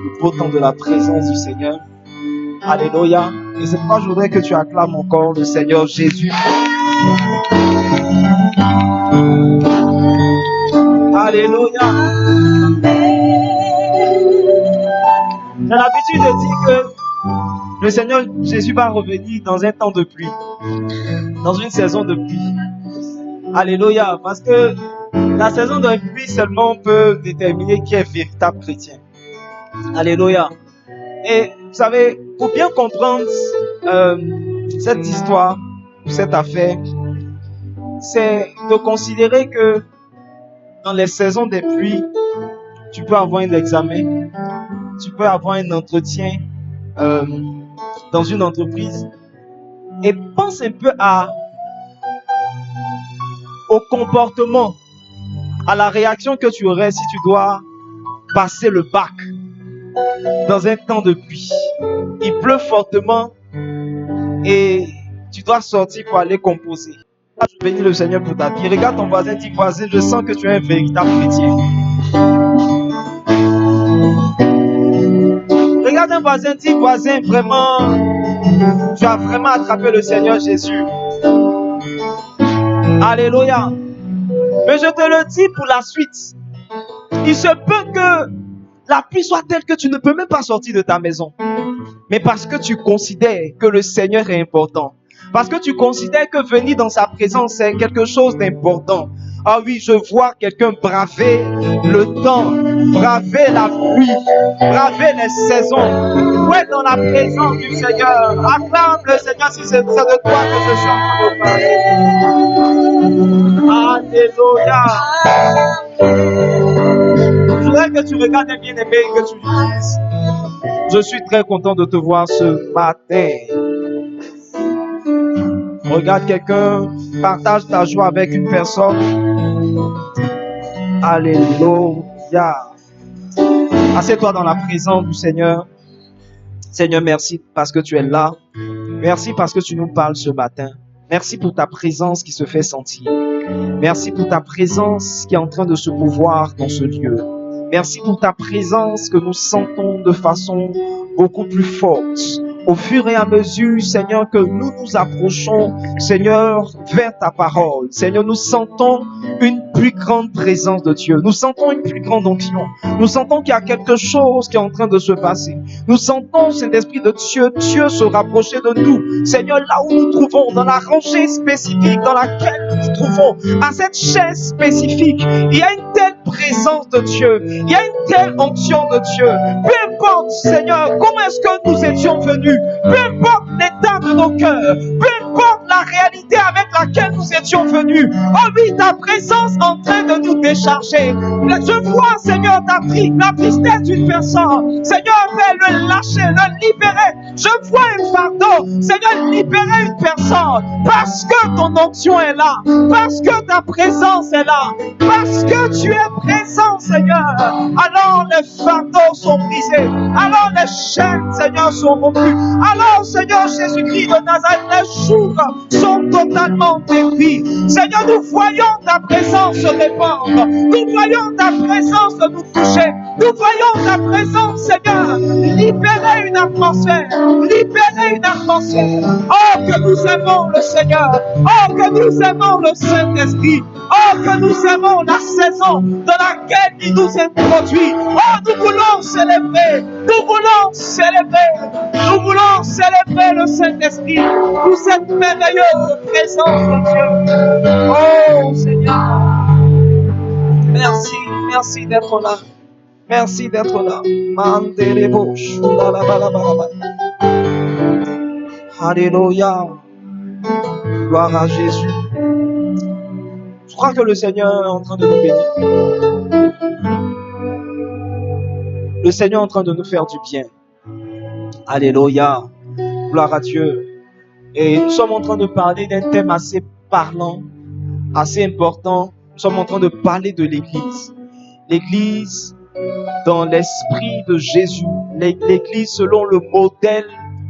le beau temps de la présence du Seigneur. Alléluia. Et c'est pourquoi je voudrais que tu acclames encore le Seigneur Jésus. Alléluia. J'ai l'habitude de dire que le Seigneur Jésus va revenir dans un temps de pluie, dans une saison de pluie. Alléluia. Parce que la saison de pluie seulement peut déterminer qui est véritable chrétien. Alléluia. Et vous savez, pour bien comprendre cette histoire, cette affaire, c'est de considérer que dans les saisons des pluies, tu peux avoir un examen, tu peux avoir un entretien dans une entreprise. Et pense un peu au comportement, à la réaction que tu aurais si tu dois passer le bac dans un temps de pluie. Il pleut fortement et tu dois sortir pour aller composer. Je bénis le Seigneur pour ta vie. Regarde ton voisin, dis voisin, je sens que tu es un véritable chrétien. Regarde un voisin, dis voisin, vraiment, tu as vraiment attrapé le Seigneur Jésus. Alléluia. Mais je te le dis pour la suite. Il se peut que la pluie soit telle que tu ne peux même pas sortir de ta maison. Mais parce que tu considères que le Seigneur est important. Parce que tu considères que venir dans sa présence, c'est quelque chose d'important. Ah oui, je vois quelqu'un braver le temps, braver la pluie, braver les saisons. Pour être dans la présence du Seigneur. Acclame le Seigneur si c'est de toi que je suis en train de parler. Alléluia. Je voudrais que tu regardes bien aimé et que tu dises: je suis très content de te voir ce matin. Regarde quelqu'un, partage ta joie avec une personne. Alléluia. Assieds-toi dans la présence du Seigneur. Seigneur, merci parce que tu es là. Merci parce que tu nous parles ce matin. Merci pour ta présence qui se fait sentir. Merci pour ta présence qui est en train de se mouvoir dans ce lieu. Merci pour ta présence que nous sentons de façon beaucoup plus forte. Au fur et à mesure, Seigneur, que nous nous approchons, Seigneur, vers ta parole. Seigneur, nous sentons une plus grande présence de Dieu. Nous sentons une plus grande onction. Nous sentons qu'il y a quelque chose qui est en train de se passer. Nous sentons cet esprit de Dieu, Dieu se rapprocher de nous. Seigneur, là où nous nous trouvons, dans la rangée spécifique dans laquelle nous nous trouvons, à cette chaise spécifique, il y a une telle présence de Dieu. Il y a une telle onction de Dieu. Peu importe, Seigneur, comment est-ce que nous étions venus, peu importe l'état de nos cœurs, peu importe la réalité avec laquelle nous étions venus. Oh oui, ta présence en train de nous décharger. Je vois, Seigneur, la tristesse d'une personne. Seigneur, fais le lâcher, le libérer. Je vois un fardeau. Seigneur, libérer une personne. Parce que ton onction est là. Parce que ta présence est là. Parce que tu es présent, Seigneur. Alors les fardeaux sont brisés. Alors les chaînes, Seigneur, sont rompues. Alors, Seigneur Jésus-Christ de Nazareth, les jours sont totalement détruits. Seigneur, nous voyons ta présence se répandre. Nous voyons ta présence nous toucher. Nous voyons ta présence, Seigneur, libérer une atmosphère. Libérer une atmosphère. Oh, que nous aimons le Seigneur. Oh, que nous aimons le Saint-Esprit. Oh, que nous aimons la saison dans laquelle il nous introduit. Oh, nous voulons célébrer. Nous voulons célébrer. Nous voulons célébrer le Saint-Esprit pour cette merveilleuse présence de Dieu. Oh, Seigneur. Merci, merci d'être là. Merci d'être là. Alléluia. Gloire à Jésus. Je crois que le Seigneur est en train de nous bénir. Le Seigneur est en train de nous faire du bien. Alléluia. Gloire à Dieu. Et nous sommes en train de parler d'un thème assez parlant, assez important. Nous sommes en train de parler de l'Église. L'Église dans l'esprit de Jésus. L'Église selon le modèle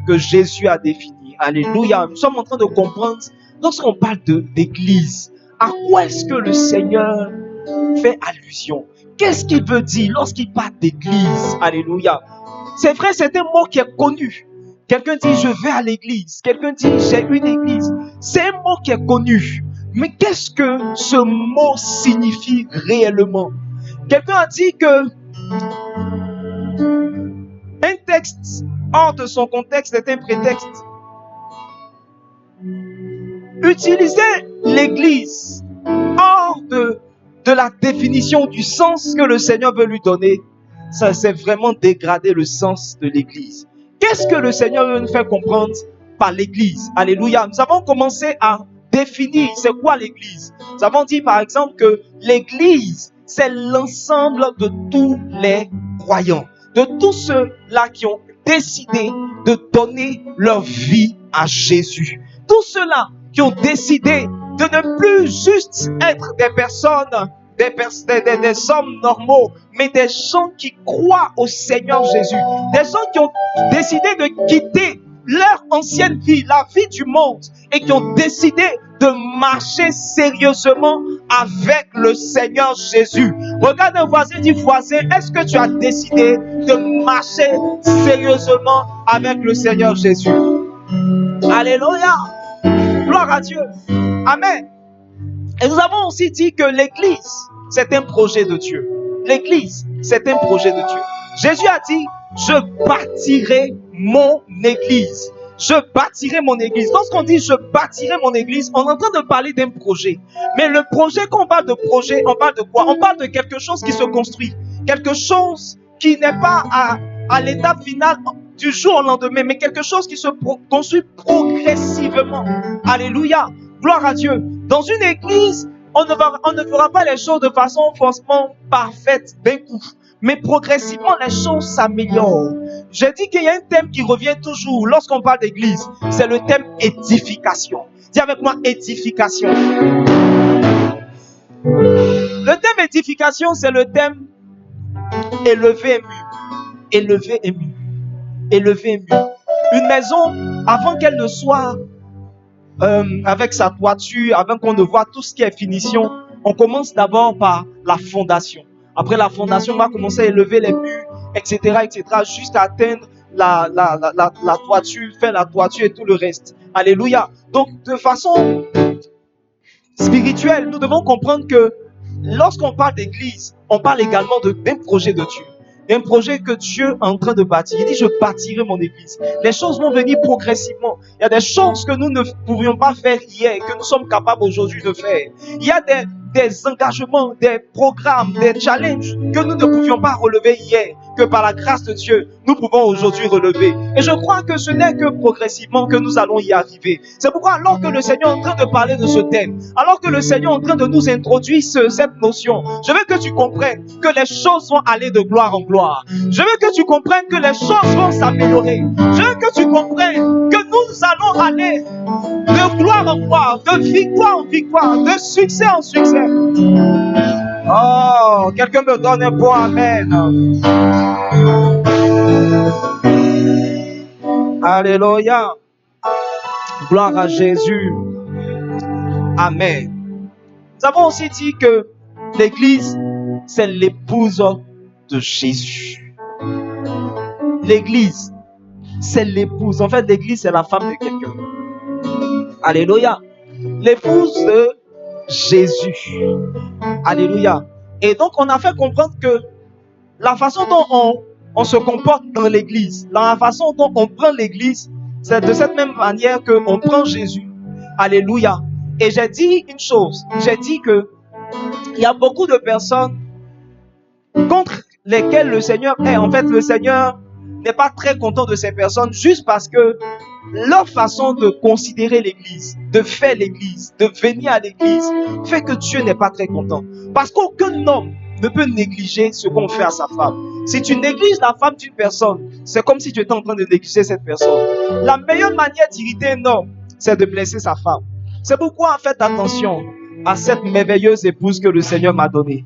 que Jésus a défini. Alléluia. Nous sommes en train de comprendre, lorsqu'on parle d'Église, à quoi est-ce que le Seigneur fait allusion? Qu'est-ce qu'il veut dire lorsqu'il parle d'église? Alléluia. C'est vrai, c'est un mot qui est connu. Quelqu'un dit je vais à l'église. Quelqu'un dit j'ai une église. C'est un mot qui est connu. Mais qu'est-ce que ce mot signifie réellement? Quelqu'un a dit que un texte hors de son contexte est un prétexte. Utiliser l'église hors de la définition du sens que le Seigneur veut lui donner, ça c'est vraiment dégrader le sens de l'église. Qu'est-ce que le Seigneur veut nous faire comprendre par l'église? Alléluia. Nous avons commencé à définir c'est quoi l'église. Nous avons dit par exemple que l'église, c'est l'ensemble de tous les croyants, de tous ceux-là qui ont décidé de donner leur vie à Jésus. Tous ceux-là qui ont décidé de ne plus juste être des personnes, des hommes normaux, mais des gens qui croient au Seigneur Jésus. Des gens qui ont décidé de quitter leur ancienne vie, la vie du monde, et qui ont décidé de marcher sérieusement avec le Seigneur Jésus. Regarde un voisin, dis voisin, est-ce que tu as décidé de marcher sérieusement avec le Seigneur Jésus? Alléluia! Gloire à Dieu. Amen. Et nous avons aussi dit que l'église, c'est un projet de Dieu. L'église, c'est un projet de Dieu. Jésus a dit, je bâtirai mon église. Je bâtirai mon église. Lorsqu'on dit je bâtirai mon église, on est en train de parler d'un projet. Mais le projet, quand on parle de projet, on parle de quoi? On parle de quelque chose qui se construit. Quelque chose qui n'est pas à l'étape finale du jour au lendemain, mais quelque chose qui se construit progressivement. Alléluia. Gloire à Dieu. Dans une église, on ne fera pas les choses de façon forcément parfaite d'un coup. Mais progressivement, les choses s'améliorent. J'ai dit qu'il y a un thème qui revient toujours lorsqu'on parle d'église. C'est le thème édification. Dis avec moi, édification. Le thème édification, c'est le thème élevé ému. Élevé ému. Élevé ému. Une maison, avant qu'elle ne soit avec sa toiture, avant qu'on ne voit tout ce qui est finition, on commence d'abord par la fondation. Après la fondation, on va commencer à élever les murs, etc., jusqu'à atteindre la toiture, faire la toiture et tout le reste. Alléluia. Donc, de façon spirituelle, nous devons comprendre que lorsqu'on parle d'église, on parle également d'un projet de Dieu. Un projet que Dieu est en train de bâtir. Il dit, je bâtirai mon église. Les choses vont venir progressivement. Il y a des choses que nous ne pouvions pas faire hier, que nous sommes capables aujourd'hui de faire. Il y a des engagements, des programmes, des challenges que nous ne pouvions pas relever hier, que par la grâce de Dieu, nous pouvons aujourd'hui relever. Et je crois que ce n'est que progressivement que nous allons y arriver. C'est pourquoi alors que le Seigneur est en train de parler de ce thème, alors que le Seigneur est en train de nous introduire cette notion, je veux que tu comprennes que les choses vont aller de gloire en gloire. Je veux que tu comprennes que les choses vont s'améliorer. Je veux que tu comprennes que nous allons aller de gloire en gloire, de victoire en victoire, de succès en succès. Oh, quelqu'un me donne un bon amen. Alléluia. Gloire à Jésus. Amen. Nous avons aussi dit que l'église, c'est l'épouse de Jésus. L'église, c'est l'épouse. En fait, l'église, c'est la femme de quelqu'un. Alléluia. L'épouse de Jésus. Alléluia. Et donc, on a fait comprendre que la façon dont on se comporte dans l'église, la façon dont on prend l'église, c'est de cette même manière qu'on prend Jésus. Alléluia. Et j'ai dit une chose. J'ai dit que il y a beaucoup de personnes contre lesquelles le Seigneur est. En fait, le Seigneur n'est pas très content de ces personnes juste parce que leur façon de considérer l'église, de faire l'église, de venir à l'église, fait que Dieu n'est pas très content. Parce qu'aucun homme ne peut négliger ce qu'on fait à sa femme. Si tu négliges la femme d'une personne, c'est comme si tu étais en train de négliger cette personne. La meilleure manière d'irriter un homme, c'est de blesser sa femme. C'est pourquoi faites attention à cette merveilleuse épouse que le Seigneur m'a donnée.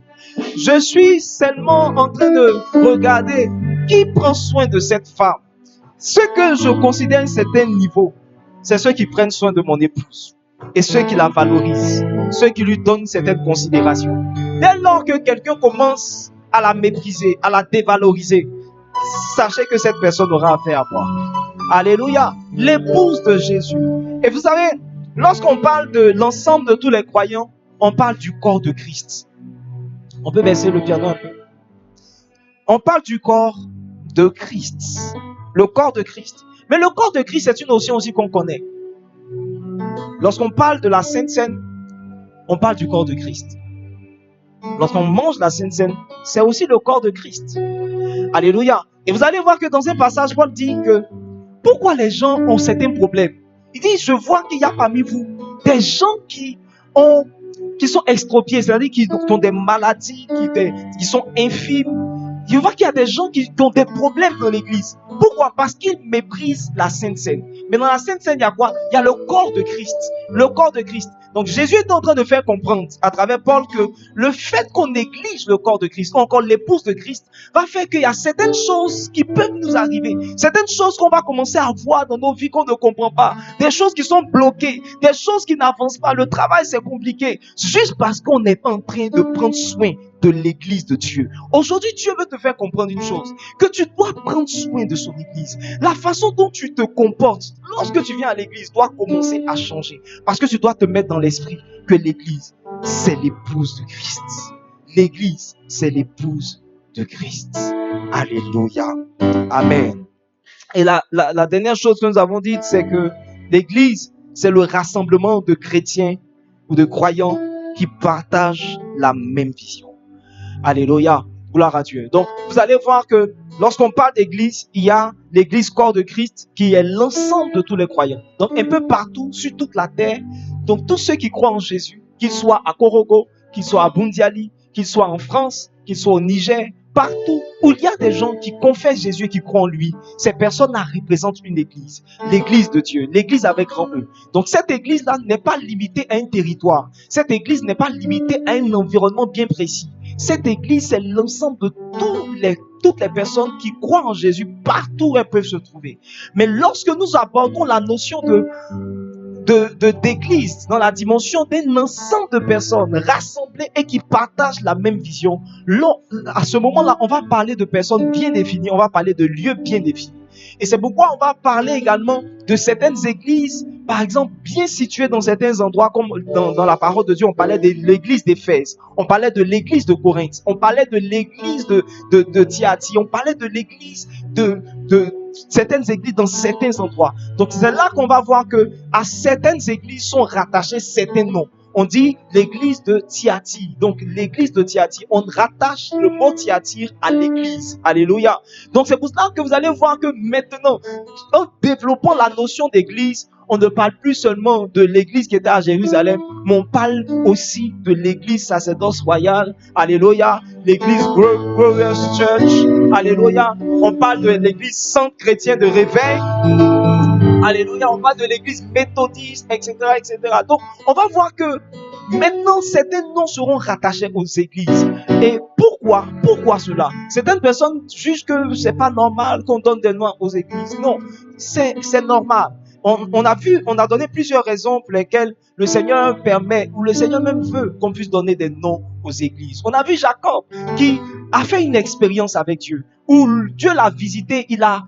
Je suis seulement en train de regarder qui prend soin de cette femme. Ce que je considère à un certain niveau, c'est ceux qui prennent soin de mon épouse et ceux qui la valorisent, ceux qui lui donnent certaines considérations. Dès lors que quelqu'un commence à la mépriser, à la dévaloriser, sachez que cette personne aura affaire à moi. Alléluia. L'épouse de Jésus. Et vous savez, lorsqu'on parle de l'ensemble de tous les croyants, on parle du corps de Christ. On peut baisser le piano un peu. On parle du corps de Christ. Le corps de Christ. Mais le corps de Christ, c'est une notion aussi qu'on connaît. Lorsqu'on parle de la Sainte Seine, on parle du corps de Christ. Lorsqu'on mange la Sainte Seine, c'est aussi le corps de Christ. Alléluia. Et vous allez voir que dans un passage, Paul dit que pourquoi les gens ont certains problèmes. Il dit, je vois qu'il y a parmi vous des gens qui sont extropiés, c'est-à-dire qui ont des maladies, qui sont infimes. Je vois qu'il y a des gens qui ont des problèmes dans l'église. Pourquoi? Parce qu'ils méprisent la Sainte Seine. Mais dans la Sainte Seine, il y a quoi? Il y a le corps de Christ. Le corps de Christ. Donc Jésus est en train de faire comprendre à travers Paul que le fait qu'on néglige le corps de Christ, ou encore l'épouse de Christ, va faire qu'il y a certaines choses qui peuvent nous arriver. Certaines choses qu'on va commencer à voir dans nos vies qu'on ne comprend pas. Des choses qui sont bloquées. Des choses qui n'avancent pas. Le travail, c'est compliqué. Juste parce qu'on est en train de prendre soin de l'église de Dieu. Aujourd'hui, Dieu veut te faire comprendre une chose, que tu dois prendre soin de son église. La façon dont tu te comportes lorsque tu viens à l'église doit commencer à changer. Parce que tu dois te mettre dans l'esprit que l'église, c'est l'épouse de Christ. L'église, c'est l'épouse de Christ. Alléluia. Amen. Et la dernière chose que nous avons dite, c'est que l'église, c'est le rassemblement de chrétiens ou de croyants qui partagent la même vision. Alléluia, gloire à Dieu. Donc, vous allez voir que lorsqu'on parle d'église, il y a l'église corps de Christ qui est l'ensemble de tous les croyants. Donc, un peu partout, sur toute la terre. Donc, tous ceux qui croient en Jésus, qu'ils soient à Korogo, qu'ils soient à Bundiali, qu'ils soient en France, qu'ils soient au Niger, partout où il y a des gens qui confessent Jésus et qui croient en lui, ces personnes-là représentent une église. L'église de Dieu, l'église avec grand E. Donc cette église-là n'est pas limitée à un territoire. Cette église n'est pas limitée à un environnement bien précis. Cette église, c'est l'ensemble de toutes les personnes qui croient en Jésus partout où elles peuvent se trouver. Mais lorsque nous abordons la notion d'église dans la dimension d'un ensemble de personnes rassemblées et qui partagent la même vision, à ce moment-là, on va parler de personnes bien définies, on va parler de lieux bien définis. Et c'est pourquoi on va parler également de certaines églises, par exemple, bien situées dans certains endroits, comme dans la parole de Dieu, on parlait de l'église d'Éphèse, on parlait de l'église de Corinthe, on parlait de l'église de Thyatire, on parlait de l'église de certaines églises dans certains endroits. Donc c'est là qu'on va voir que à certaines églises sont rattachés certains noms. On dit l'église de Thyatire. Donc l'église de Thyatire, on rattache le mot Thyatire à l'église. Alléluia. Donc c'est pour cela que vous allez voir que maintenant, en développant la notion d'église, on ne parle plus seulement de l'église qui était à Jérusalem, mais on parle aussi de l'église sacerdoce royale. Alléluia. L'église Glorious Church. Alléluia. On parle de l'église centre chrétien de réveil. Alléluia. On parle de l'église méthodiste, etc., etc. Donc, on va voir que maintenant, certains noms seront rattachés aux églises. Et pourquoi? Pourquoi cela? Certaines personnes jugent que c'est pas normal qu'on donne des noms aux églises. Non, c'est normal. On a donné plusieurs raisons pour lesquelles le Seigneur permet, ou le Seigneur même veut qu'on puisse donner des noms aux églises. On a vu Jacob qui a fait une expérience avec Dieu, où Dieu l'a visité, il a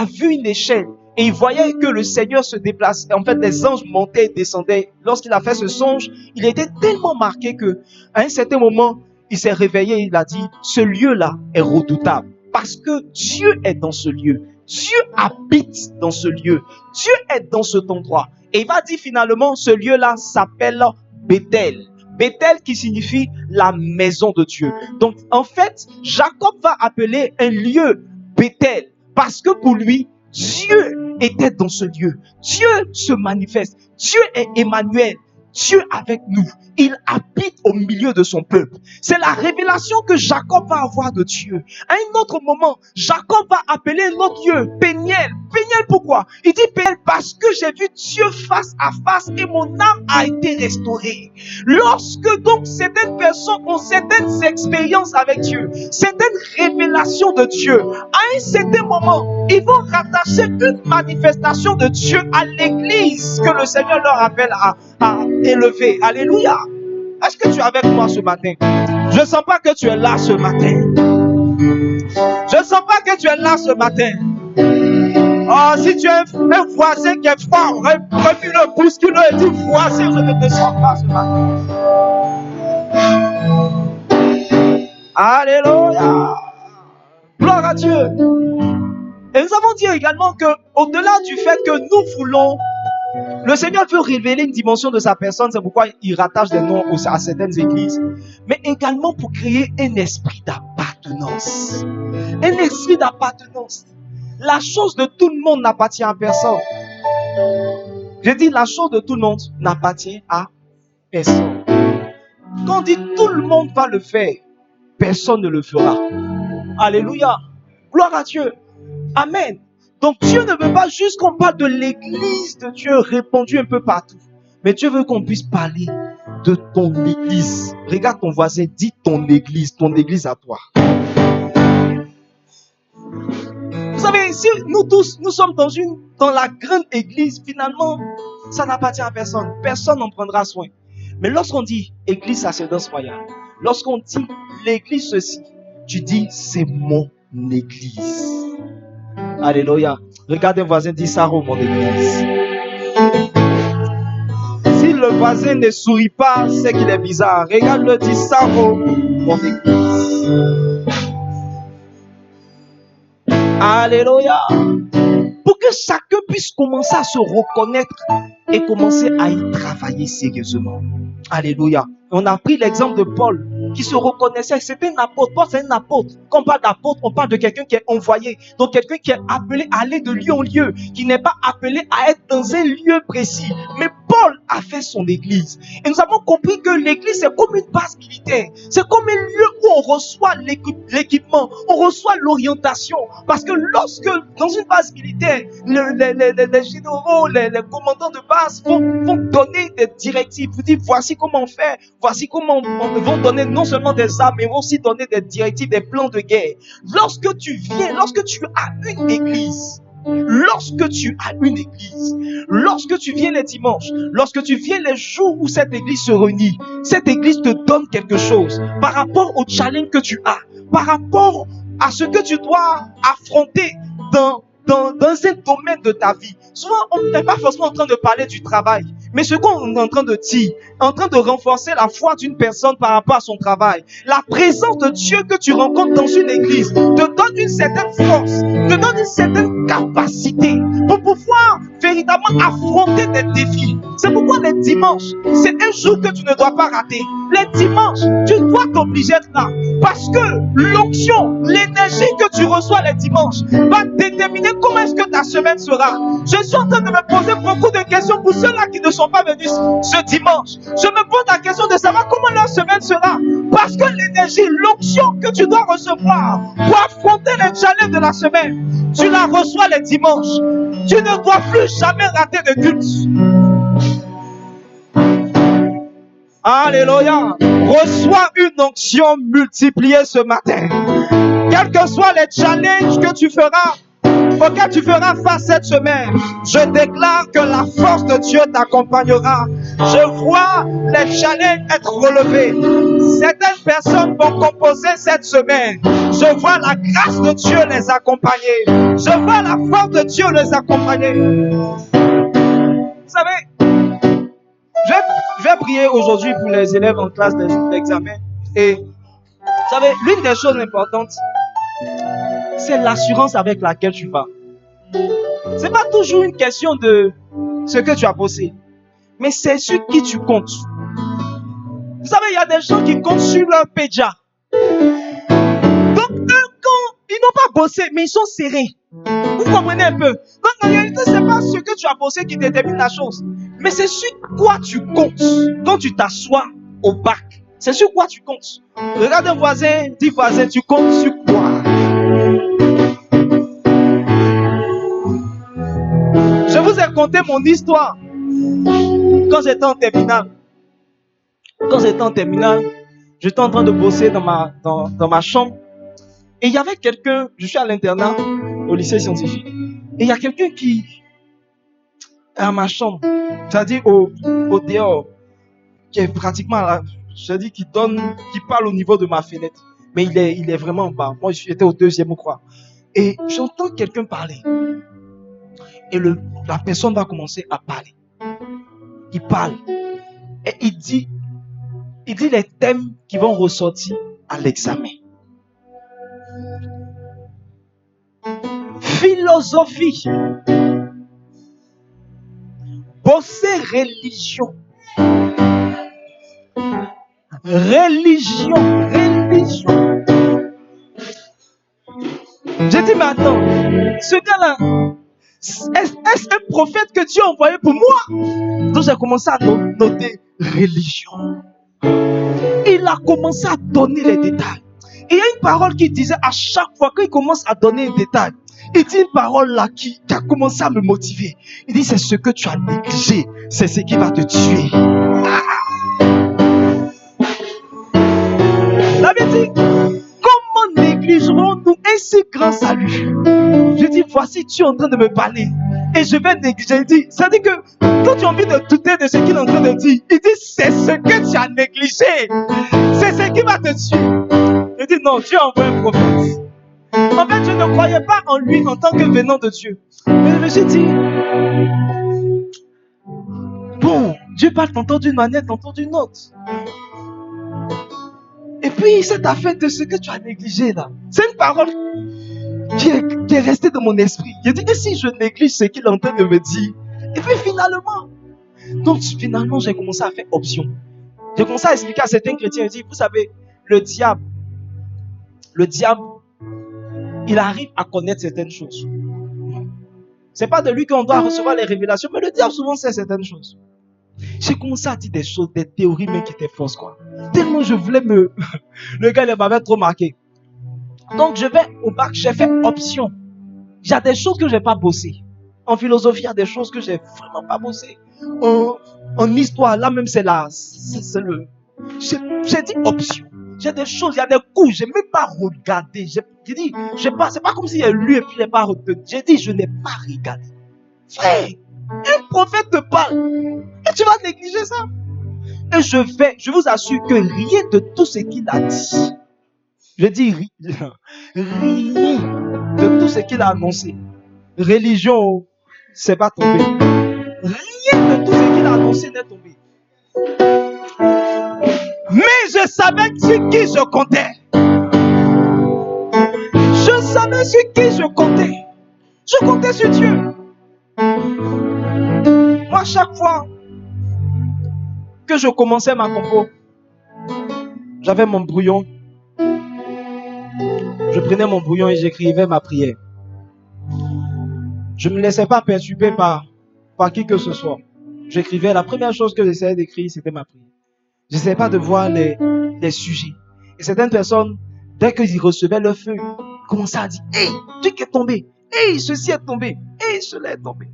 vu une échelle. Et il voyait que le Seigneur se déplaçait. En fait, des anges montaient et descendaient. Lorsqu'il a fait ce songe, il était tellement marqué que, à un certain moment, il s'est réveillé et il a dit, ce lieu-là est redoutable. Parce que Dieu est dans ce lieu. Dieu habite dans ce lieu. Dieu est dans cet endroit. Et il va dire finalement, ce lieu-là s'appelle Bethel. Bethel qui signifie la maison de Dieu. Donc, en fait, Jacob va appeler un lieu Bethel. Parce que pour lui, Dieu était dans ce lieu. Dieu se manifeste. Dieu est Emmanuel. Dieu avec nous. Il habite au milieu de son peuple. C'est la révélation que Jacob va avoir de Dieu. À un autre moment, Jacob va appeler un autre lieu Péniel. Péniel pourquoi? Il dit Péniel parce que j'ai vu Dieu face à face et mon âme a été restaurée. Lorsque donc certaines personnes ont certaines expériences avec Dieu, certaines révélations de Dieu, à un certain moment, ils vont rattacher une manifestation de Dieu à l'église que le Seigneur leur appelle à élever. Alléluia. Est-ce que tu es avec moi ce matin? Je ne sens pas que tu es là ce matin. Je ne sens pas que tu es là ce matin. Oh, si tu es un voisin qui est fort, remue-le, bouscule-le et dis voisin, je ne te sens pas ce matin. Alléluia. Gloire à Dieu. Et nous avons dit également que au-delà du fait que nous voulons, le Seigneur veut révéler une dimension de sa personne, c'est pourquoi il rattache des noms à certaines églises, mais également pour créer un esprit d'appartenance. Un esprit d'appartenance. La chose de tout le monde n'appartient à personne. Je dis la chose de tout le monde n'appartient à personne. Quand on dit tout le monde va le faire, personne ne le fera. Alléluia. Gloire à Dieu. Amen. Donc Dieu ne veut pas juste qu'on parle de l'église de Dieu répandue un peu partout. Mais Dieu veut qu'on puisse parler de ton église. Regarde ton voisin, dis ton église à toi. Vous savez, si nous tous, nous sommes dans la grande église, finalement, ça n'appartient à personne. Personne n'en prendra soin. Mais lorsqu'on dit église sacerdoce royale, lorsqu'on dit l'église ceci, tu dis c'est mon église. Alléluia. Regarde un voisin, dis Saro, mon église. Si le voisin ne sourit pas, c'est qu'il est bizarre. Regarde-le, dis Saro, mon église. Alléluia. Pour que chacun puisse commencer à se reconnaître et commencer à y travailler sérieusement. Alléluia. On a pris l'exemple de Paul qui se reconnaissait. C'était un apôtre. Paul, c'est un apôtre. Quand on parle d'apôtre, on parle de quelqu'un qui est envoyé. Donc quelqu'un qui est appelé à aller de lieu en lieu. Qui n'est pas appelé à être dans un lieu précis. Mais Paul a fait son église. Et nous avons compris que l'église, c'est comme une base militaire. C'est comme un lieu où on reçoit l'équipement. On reçoit l'orientation. Parce que lorsque, dans une base militaire, les généraux, les commandants de base vont donner des directives. Vous dites, voici comment on fait. Voici comment on va donner non seulement des armes, mais vont aussi donner des directives, des plans de guerre. Lorsque tu as une église, lorsque tu viens les dimanches, lorsque tu viens les jours où cette église se réunit, cette église te donne quelque chose par rapport au challenge que tu as, par rapport à ce que tu dois affronter dans un domaine de ta vie. Souvent, on n'est pas forcément en train de parler du travail, mais ce qu'on est en train de dire, en train de renforcer la foi d'une personne par rapport à son travail. La présence de Dieu que tu rencontres dans une église te donne une certaine force, te donne une certaine capacité pour pouvoir véritablement affronter des défis. C'est pourquoi les dimanches, c'est un jour que tu ne dois pas rater. Les dimanches, tu dois t'obliger d'être là. Parce que l'onction, l'énergie que tu reçois les dimanches va déterminer comment est-ce que ta semaine sera. Je suis en train de me poser beaucoup de questions pour ceux-là qui ne sont pas venus ce dimanche. Je me pose la question de savoir comment leur semaine sera. Parce que l'énergie, l'onction que tu dois recevoir pour affronter les challenges de la semaine, tu la reçois les dimanches. Tu ne dois plus jamais rater de culte. Alléluia. Reçois une onction multipliée ce matin. Quels que soient les challenges que tu feras, auquel tu feras face cette semaine, je déclare que la force de Dieu t'accompagnera. Je vois les challenges être relevés. Certaines personnes vont composer cette semaine. Je vois la grâce de Dieu les accompagner. Je vois la force de Dieu les accompagner. Vous savez, je vais prier aujourd'hui pour les élèves en classe d'examen. Et vous savez, l'une des choses importantes, c'est l'assurance avec laquelle tu vas. C'est pas toujours une question de ce que tu as bossé, mais c'est sur qui tu comptes. Vous savez, il y a des gens qui comptent sur leur pédia. Donc, eux, quand ils n'ont pas bossé, mais ils sont serrés. Vous comprenez un peu? Donc, en réalité, c'est pas ce que tu as bossé qui détermine la chose, mais c'est sur quoi tu comptes quand tu t'assois au bac. C'est sur quoi tu comptes. Regarde un voisin, dis voisin, tu comptes sur quoi? Je vous ai conté mon histoire quand j'étais en terminale. J'étais en train de bosser dans ma chambre. Et il y avait quelqu'un, je suis à l'internat, au lycée scientifique. Et il y a quelqu'un qui est à ma chambre, c'est-à-dire au dehors, qui est pratiquement là, qui parle au niveau de ma fenêtre. Mais il est vraiment en bas. Moi, j'étais au deuxième, je crois. Et j'entends quelqu'un parler. Et la personne va commencer à parler. Il parle. Et il dit les thèmes qui vont ressortir à l'examen. Philosophie. Bosser religion. Religion. J'ai dit, mais attends, ce gars-là, est-ce un prophète que Dieu a envoyé pour moi? Donc j'ai commencé à noter religion. Il a commencé à donner les détails. Et il y a une parole qui disait à chaque fois qu'il commence à donner un détail, il dit une parole là qui a commencé à me motiver. Il dit, c'est ce que tu as négligé, c'est ce qui va te tuer. La Bible dit, comment négligerons-nous un si grand salut? Je dis, voici, tu es en train de me parler et je vais négliger. Il dit, ça dit que quand tu as envie de douter de ce qu'il est en train de dire, il dit, c'est ce que tu as négligé, c'est ce qui va te tuer. Je dis, non, Dieu a envoyé un prophète. En fait, je ne croyais pas en lui en tant que venant de Dieu. Mais je me suis dit, bon, Dieu parle tantôt d'une manière, tantôt d'une autre. Et puis, cette affaire de ce que tu as négligé là, c'est une parole qui est restée dans mon esprit. Je dis, et si je néglige ce qu'il est en train de me dire? Et puis finalement, j'ai commencé à faire option. J'ai commencé à expliquer à certains chrétiens, je dis, vous savez, le diable, il arrive à connaître certaines choses. C'est pas de lui qu'on doit recevoir les révélations, mais le diable souvent sait certaines choses. J'ai commencé à dire des choses, des théories, mais qui étaient fausses, quoi. Tellement je voulais le gars, il m'avait trop marqué. Donc, je vais au bac, j'ai fait option. Il y a des choses que je n'ai pas bossé. En philosophie, il y a des choses que je n'ai vraiment pas bossé. En histoire, là même, c'est j'ai dit option. J'ai des choses, il y a des coups, je n'ai même pas regardé. J'ai dit, c'est pas comme s'il y a lu et puis il n'a pas regardé. J'ai dit, je n'ai pas regardé. Frère, un prophète te parle et tu vas négliger ça. Et je vous assure que rien de tout ce qu'il a dit, je dis rien de tout ce qu'il a annoncé, religion, c'est pas tombé. Rien de tout ce qu'il a annoncé n'est tombé. Mais je savais sur qui je comptais. Je savais sur qui je comptais. Je comptais sur Dieu. Moi, chaque fois que je commençais ma compo, j'avais mon brouillon. Je prenais mon brouillon et j'écrivais ma prière. Je ne me laissais pas perturber par qui que ce soit. J'écrivais, la première chose que j'essayais d'écrire, c'était ma prière. Je n'essayais pas de voir les sujets. Et certaines personnes, dès qu'ils recevaient le feu, commençaient à dire, hey, truc est tombé. Hey, ceci est tombé. Hey, cela est tombé.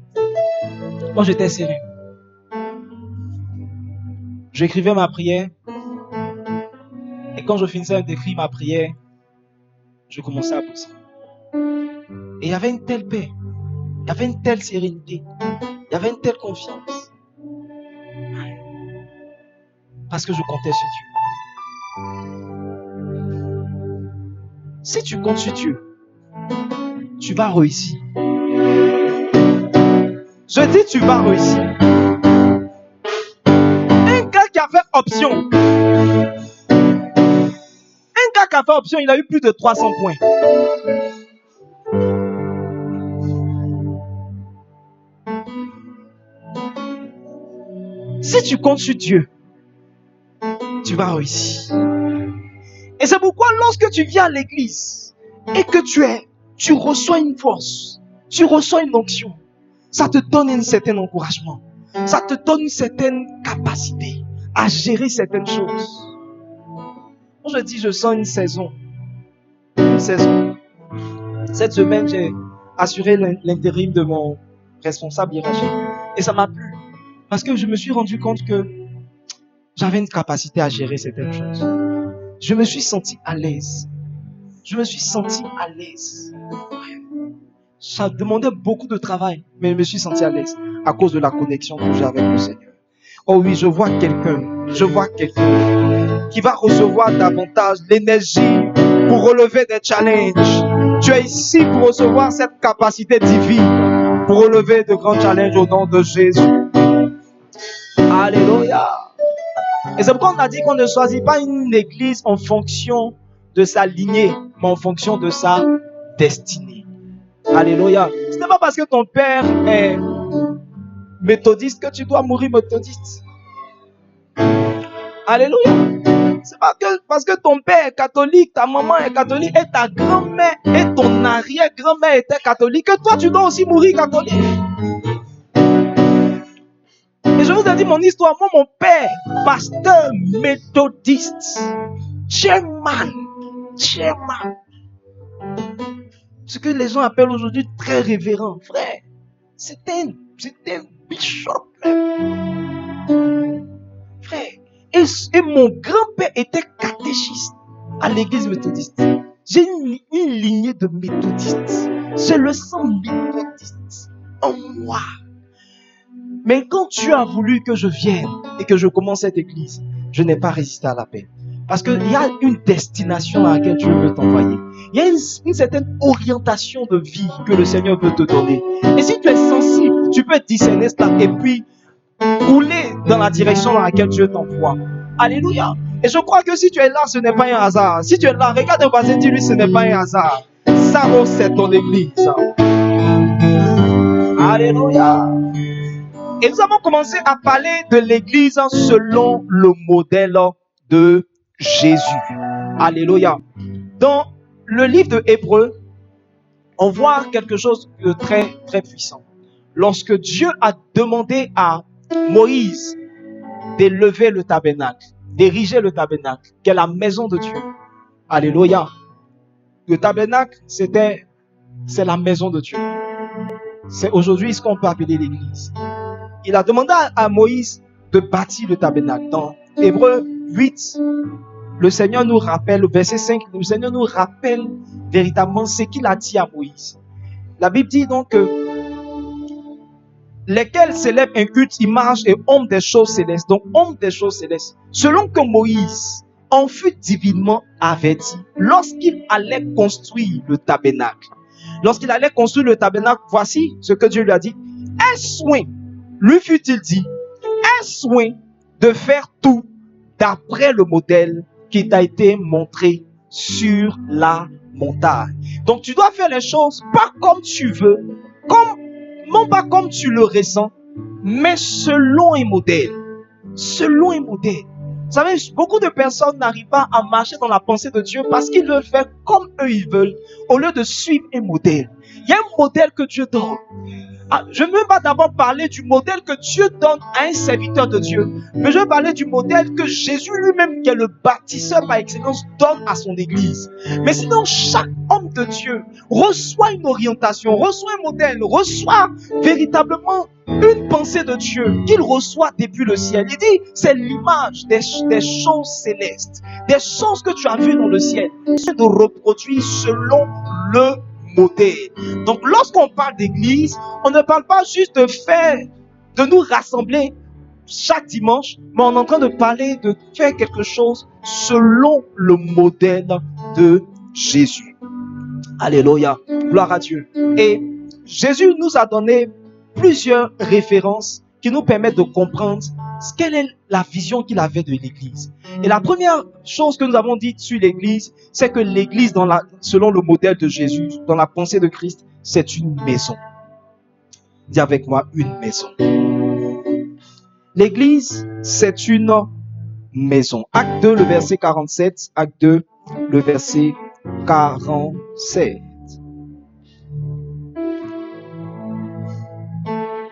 Moi, j'étais sérieux. J'écrivais ma prière. Et quand je finissais d'écrire ma prière, je commençais à bosser. Et il y avait une telle paix. Il y avait une telle sérénité. Il y avait une telle confiance. Parce que je comptais sur Dieu. Si tu comptes sur Dieu, tu vas réussir. Je dis tu vas réussir. Un gars qui a fait option. Un gars qui a fait option, il a eu plus de 300 points. Si tu comptes sur Dieu, tu vas réussir. Et c'est pourquoi lorsque tu viens à l'église et que tu reçois une force, tu reçois une onction, ça te donne un certain encouragement. Ça te donne une certaine capacité à gérer certaines choses. Quand je dis je sens une saison. Cette semaine, j'ai assuré l'intérim de mon responsable hiérarchique. Et ça m'a plu. Parce que je me suis rendu compte que j'avais une capacité à gérer certaines choses. Je me suis senti à l'aise. Ça demandait beaucoup de travail, mais je me suis senti à l'aise à cause de la connexion que j'ai avec le Seigneur. Oh oui, je vois quelqu'un qui va recevoir davantage l'énergie pour relever des challenges. Tu es ici pour recevoir cette capacité divine, pour relever de grands challenges au nom de Jésus. Alléluia. Et c'est pourquoi on a dit qu'on ne choisit pas une église en fonction de sa lignée, mais en fonction de sa destinée. Alléluia. Ce n'est pas parce que ton père est méthodiste que tu dois mourir méthodiste. Alléluia. C'est pas que parce que ton père est catholique, ta maman est catholique et ta grand-mère et ton arrière-grand-mère étaient catholiques que toi tu dois aussi mourir catholique. Et je vous ai dit mon histoire. Moi, mon père, pasteur méthodiste, chairman. Ce que les gens appellent aujourd'hui très révérend, frère. C'était un bishop. Frère. Et mon grand-père était catéchiste à l'église méthodiste. J'ai une lignée de méthodistes. J'ai le sang méthodiste en moi. Mais quand Dieu a voulu que je vienne et que je commence cette église, je n'ai pas résisté à l'appel. Parce qu'il y a une destination à laquelle Dieu veut t'envoyer. Il y a une certaine orientation de vie que le Seigneur veut te donner. Et si tu es sensible, tu peux discerner cela et puis rouler dans la direction dans laquelle Dieu t'envoie. Alléluia. Et je crois que si tu es là, ce n'est pas un hasard. Si tu es là, regarde un voisin, dis-lui, ce n'est pas un hasard. Ça, c'est ton église. Alléluia. Et nous avons commencé à parler de l'église selon le modèle de Jésus. Alléluia. Dans le livre de Hébreux, on voit quelque chose de très, très puissant. Lorsque Dieu a demandé à Moïse d'élever le tabernacle, d'ériger le tabernacle, qui est la maison de Dieu. Alléluia. Le tabernacle, c'est la maison de Dieu. C'est aujourd'hui ce qu'on peut appeler l'église. Il a demandé à Moïse de bâtir le tabernacle. Dans Hébreux 8, le Seigneur nous rappelle, au verset 5, le Seigneur nous rappelle véritablement ce qu'il a dit à Moïse. La Bible dit donc que lesquels s'élèvent un culte, image et homme des choses célestes. Donc, homme des choses célestes. Selon que Moïse en fut divinement averti lorsqu'il allait construire le tabernacle. Lorsqu'il allait construire le tabernacle, voici ce que Dieu lui a dit. Un soin, lui fut-il dit, un soin de faire tout d'après le modèle qui t'a été montré sur la montagne. Donc, tu dois faire les choses pas comme tu veux, non pas comme tu le ressens, mais selon un modèle. Selon un modèle. Vous savez, beaucoup de personnes n'arrivent pas à marcher dans la pensée de Dieu parce qu'ils veulent faire comme eux ils veulent, au lieu de suivre un modèle. Il y a un modèle que Dieu donne. Je ne veux pas d'abord parler du modèle que Dieu donne à un serviteur de Dieu, mais je veux parler du modèle que Jésus lui-même, qui est le bâtisseur par excellence, donne à son église. Mais sinon, chaque homme de Dieu reçoit une orientation, reçoit un modèle, reçoit véritablement une pensée de Dieu qu'il reçoit depuis le ciel. Il dit, c'est l'image des choses célestes, des choses que tu as vues dans le ciel, c'est de reproduire selon le modèle. Donc, lorsqu'on parle d'église, on ne parle pas juste de nous rassembler chaque dimanche, mais on est en train de parler de faire quelque chose selon le modèle de Jésus. Alléluia. Gloire à Dieu. Et Jésus nous a donné plusieurs références qui nous permettent de comprendre quelle est la vision qu'il avait de l'église. Et la première chose que nous avons dit sur l'église, c'est que l'église, selon le modèle de Jésus, dans la pensée de Christ, c'est une maison. Dis avec moi, une maison. L'église, c'est une maison. Acte 2, le verset 47. Acte 2, le verset 47.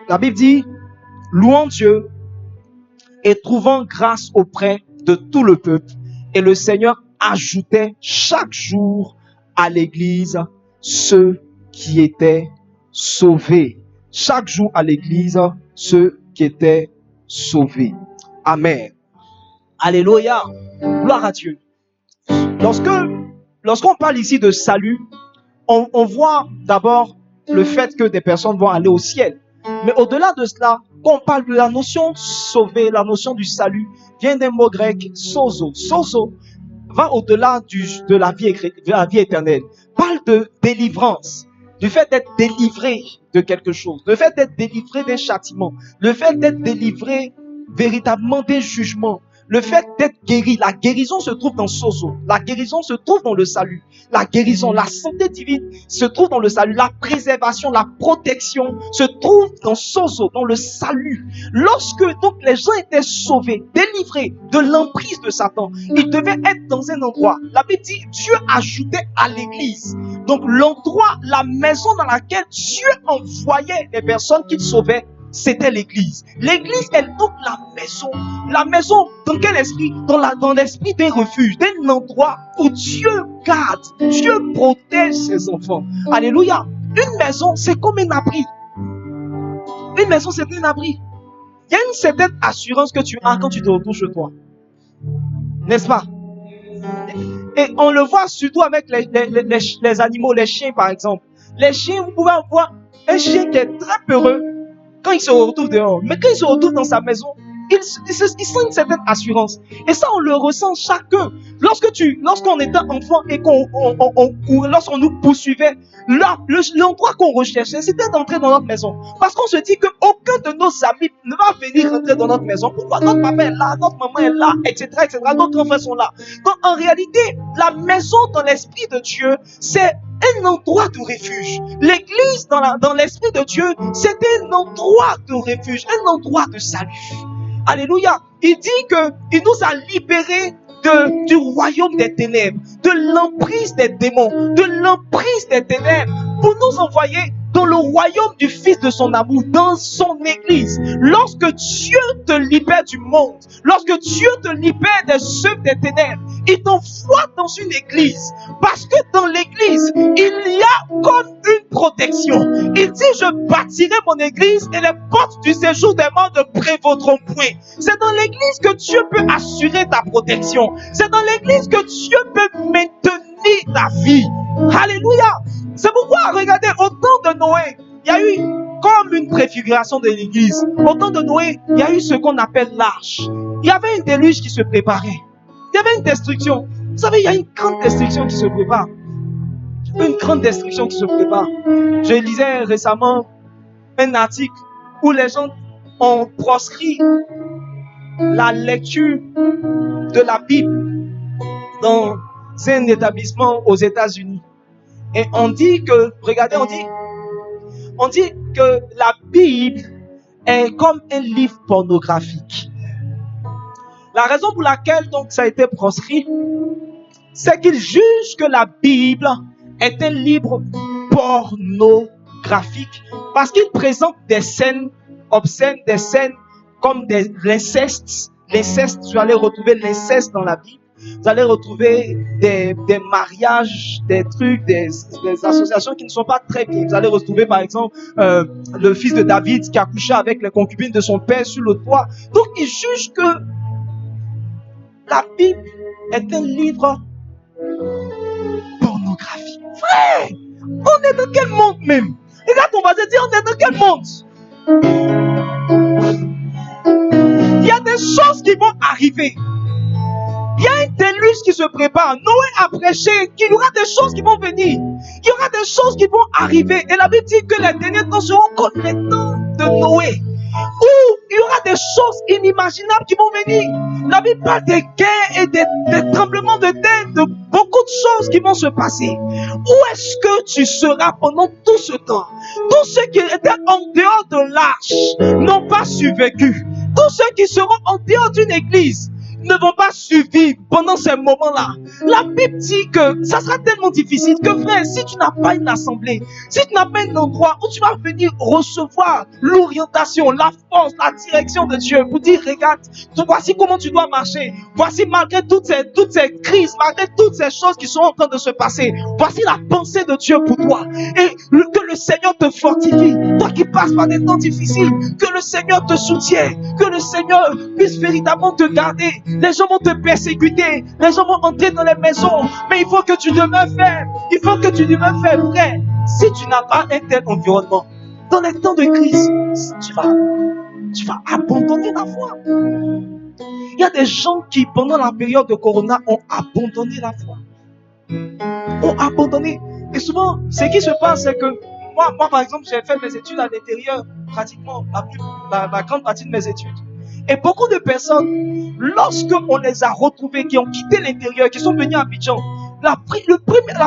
La Bible dit, louant Dieu et trouvant grâce auprès de tout le peuple. Et le Seigneur ajoutait chaque jour à l'église ceux qui étaient sauvés. Chaque jour à l'église, ceux qui étaient sauvés. Amen. Alléluia. Gloire à Dieu. Lorsqu'on parle ici de salut, on voit d'abord le fait que des personnes vont aller au ciel. Mais au-delà de cela, quand on parle de la notion sauver, la notion du salut, vient d'un mot grec, sozo. Sozo va au-delà de la vie éternelle. Parle de délivrance, du fait d'être délivré de quelque chose, le fait d'être délivré des châtiments, le fait d'être délivré véritablement des jugements, le fait d'être guéri. La guérison se trouve dans Sozo. La guérison se trouve dans le salut. La guérison, la santé divine se trouve dans le salut. La préservation, la protection se trouve dans Sozo, dans le salut. Lorsque donc les gens étaient sauvés, délivrés de l'emprise de Satan, ils devaient être dans un endroit. La Bible dit, Dieu ajoutait à l'église. Donc l'endroit, la maison dans laquelle Dieu envoyait les personnes qu'il sauvait, c'était l'église. L'église est donc la maison. La maison, dans quel esprit? Dans l'esprit d'un refuge, d'un endroit où Dieu garde, Dieu protège ses enfants. Alléluia. Une maison, c'est comme un abri. Une maison, c'est un abri. Il y a une certaine assurance que tu as quand tu te retrouves chez toi. N'est-ce pas? Et on le voit surtout avec les animaux, les chiens par exemple. Les chiens, vous pouvez avoir un chien qui est très peureux quand il se retrouve dehors. Mais quand il se retrouve dans sa maison, il sent une certaine assurance. Et ça, on le ressent chacun. Lorsqu'on était enfant et lorsqu'on nous poursuivait, l'endroit qu'on recherchait, c'était d'entrer dans notre maison. Parce qu'on se dit qu'aucun de nos amis ne va venir rentrer dans notre maison. Pourquoi? Notre papa est là, notre maman est là, etc., etc. D'autres enfants sont là. Donc, en réalité, la maison dans l'esprit de Dieu, c'est un endroit de refuge. L'église dans l'esprit de Dieu, c'est un endroit de refuge, un endroit de salut. Alléluia. Il dit qu'il nous a libérés du royaume des ténèbres, de l'emprise des démons, de l'emprise des ténèbres, pour nous envoyer dans le royaume du Fils de son amour, dans son église. Lorsque Dieu te libère du monde, lorsque Dieu te libère des œuvres des ténèbres, il t'envoie dans une église. Parce que dans l'église, il y a comme une protection. Il dit, je bâtirai mon église et les portes du séjour des morts ne prévaudront point. C'est dans l'église que Dieu peut assurer ta protection. C'est dans l'église que Dieu peut maintenir ta vie. Alléluia. C'est pourquoi, regardez, au temps de Noé, il y a eu comme une préfiguration de l'église. Au temps de Noé, il y a eu ce qu'on appelle l'arche. Il y avait un déluge qui se préparait. Il y avait une destruction. Vous savez, il y a une grande destruction qui se prépare. Une grande destruction qui se prépare. Je lisais récemment un article où les gens ont proscrit la lecture de la Bible dans un établissement aux États-Unis. Et on dit que, regardez, on dit que la Bible est comme un livre pornographique. La raison pour laquelle donc ça a été proscrit, c'est qu'ils jugent que la Bible est un livre pornographique parce qu'il présente des scènes obscènes, des scènes comme l'inceste. L'inceste, vous allez retrouver l'inceste dans la Bible. Vous allez retrouver des mariages, des trucs, des associations qui ne sont pas très bien. Vous allez retrouver par exemple le fils de David qui a couché avec les concubines de son père sur le toit. Donc ils jugent que la Bible est un livre pornographique. Frère, on est dans quel monde même? Regarde ton voisin, dis, on est dans quel monde? Il y a des choses qui vont arriver. Il y a un déluge qui se prépare. Noé a prêché qu'il y aura des choses qui vont venir. Il y aura des choses qui vont arriver. Et la Bible dit que les derniers temps seront comme les temps de Noé, où il y aura des choses inimaginables qui vont venir. La Bible parle des guerres et des tremblements de terre, de beaucoup de choses qui vont se passer. Où est-ce que tu seras pendant tout ce temps? Tous ceux qui étaient en dehors de l'arche n'ont pas survécu. Tous ceux qui seront en dehors d'une église ne vont pas survivre pendant ces moments-là. La Bible dit que ça sera tellement difficile que, frère, si tu n'as pas une assemblée, si tu n'as pas un endroit où tu vas venir recevoir l'orientation, la force, la direction de Dieu pour dire, regarde, voici comment tu dois marcher. Voici, malgré toutes ces crises, malgré toutes ces choses qui sont en train de se passer, voici la pensée de Dieu pour toi. Et que le Seigneur te fortifie, toi qui passes par des temps difficiles, que le Seigneur te soutienne, que le Seigneur puisse véritablement te garder. Les gens vont te persécuter, les gens vont entrer dans les maisons, mais il faut que tu demeures ferme. Il faut que tu demeures ferme, frère. Si tu n'as pas un tel environnement, Dans les temps de crise, tu vas abandonner la foi. Il y a des gens qui, pendant la période de Corona, ont abandonné la foi. Ont abandonné. Et souvent, ce qui se passe, c'est que moi, par exemple, j'ai fait mes études à l'intérieur, pratiquement la grande partie de mes études. Et beaucoup de personnes, lorsque on les a retrouvés, qui ont quitté l'intérieur, qui sont venus à Abidjan, la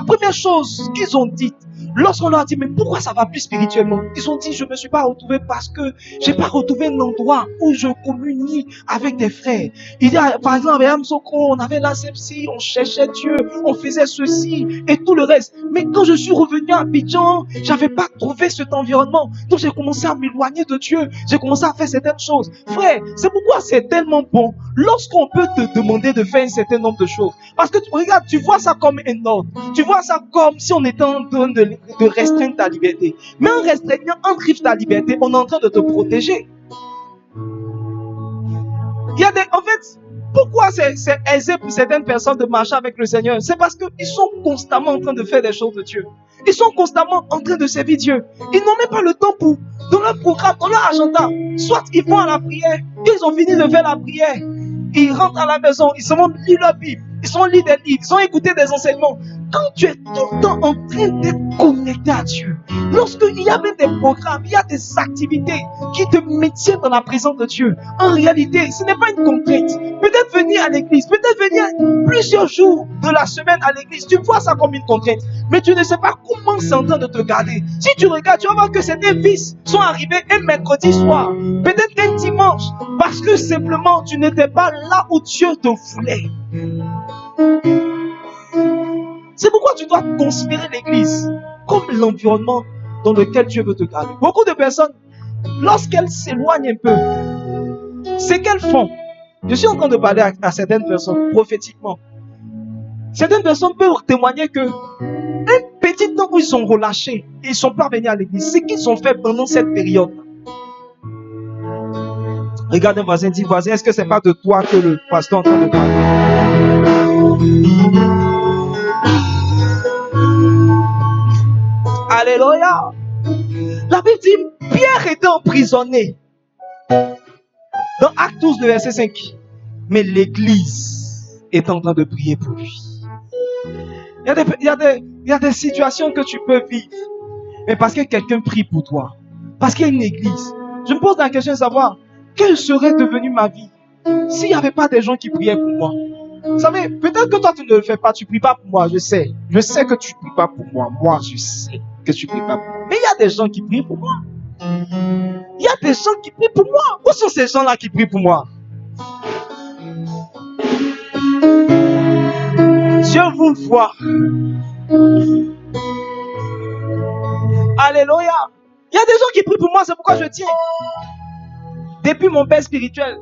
première chose qu'ils ont dit, lorsqu'on leur a dit, mais pourquoi ça va plus spirituellement? Ils ont dit, je ne me suis pas retrouvé parce que je n'ai pas retrouvé un endroit où je communie avec des frères. Il y a, par exemple, avec Amsoko, on avait la sepsie, on cherchait Dieu, on faisait ceci et tout le reste. Mais quand je suis revenu à Abidjan, je n'avais pas trouvé cet environnement. Donc j'ai commencé à m'éloigner de Dieu. J'ai commencé à faire certaines choses. Frère, c'est pourquoi c'est tellement bon lorsqu'on peut te demander de faire un certain nombre de choses. Parce que regarde, tu vois ça comme un ordre. Tu vois ça comme si on était en train de restreindre ta liberté. Mais en restreignant, enrive ta liberté, on est en train de te protéger. En fait, pourquoi c'est aisé pour certaines personnes de marcher avec le Seigneur? C'est parce qu'ils sont constamment en train de faire des choses de Dieu. Ils sont constamment en train de servir Dieu. Ils n'ont même pas le temps pour, dans leur programme, dans leur agenda. Soit ils vont à la prière, ils ont fini de faire la prière. Ils rentrent à la maison, ils se vont lire leur Bible, ils sont lire des livres, ils ont écouté des enseignements. Quand tu es tout le temps en train d'être connecté à Dieu, lorsqu'il y a même des programmes, il y a des activités qui te maintiennent dans la présence de Dieu, en réalité, ce n'est pas une contrainte. Peut-être venir à l'église, peut-être venir plusieurs jours de la semaine à l'église, tu vois ça comme une contrainte, mais tu ne sais pas comment c'est en train de te garder. Si tu regardes, tu vas voir que certains vices sont arrivés un mercredi soir, peut-être un dimanche, parce que simplement tu n'étais pas là où Dieu te voulait. C'est pourquoi tu dois considérer l'église comme l'environnement dans lequel Dieu veut te garder. Beaucoup de personnes, lorsqu'elles s'éloignent un peu, c'est qu'elles font. Je suis en train de parler à certaines personnes prophétiquement. Certaines personnes peuvent témoigner que un petit temps où ils sont relâchés, ils ne sont pas venus à l'église, c'est qu'ils ont fait pendant cette période. Regarde un voisin, dis voisin, est-ce que c'est pas de toi que le pasteur est en train de parler? Alléluia. La Bible dit, Pierre était emprisonné. Dans Acte 12, le verset 5. Mais l'église est en train de prier pour lui. Il y a des situations que tu peux vivre. Mais parce que quelqu'un prie pour toi. Parce qu'il y a une église. Je me pose la question de savoir, quelle serait devenue ma vie s'il n'y avait pas des gens qui priaient pour moi? Vous savez, peut-être que toi tu ne le fais pas, tu ne pries pas pour moi, je sais. Je sais que tu ne pries pas pour moi. Moi, je sais que tu ne pries pas pour moi. Mais il y a des gens qui prient pour moi. Il y a des gens qui prient pour moi. Où sont ces gens-là qui prient pour moi? Dieu vous voit. Alléluia. Il y a des gens qui prient pour moi, c'est pourquoi je tiens. Depuis mon père spirituel,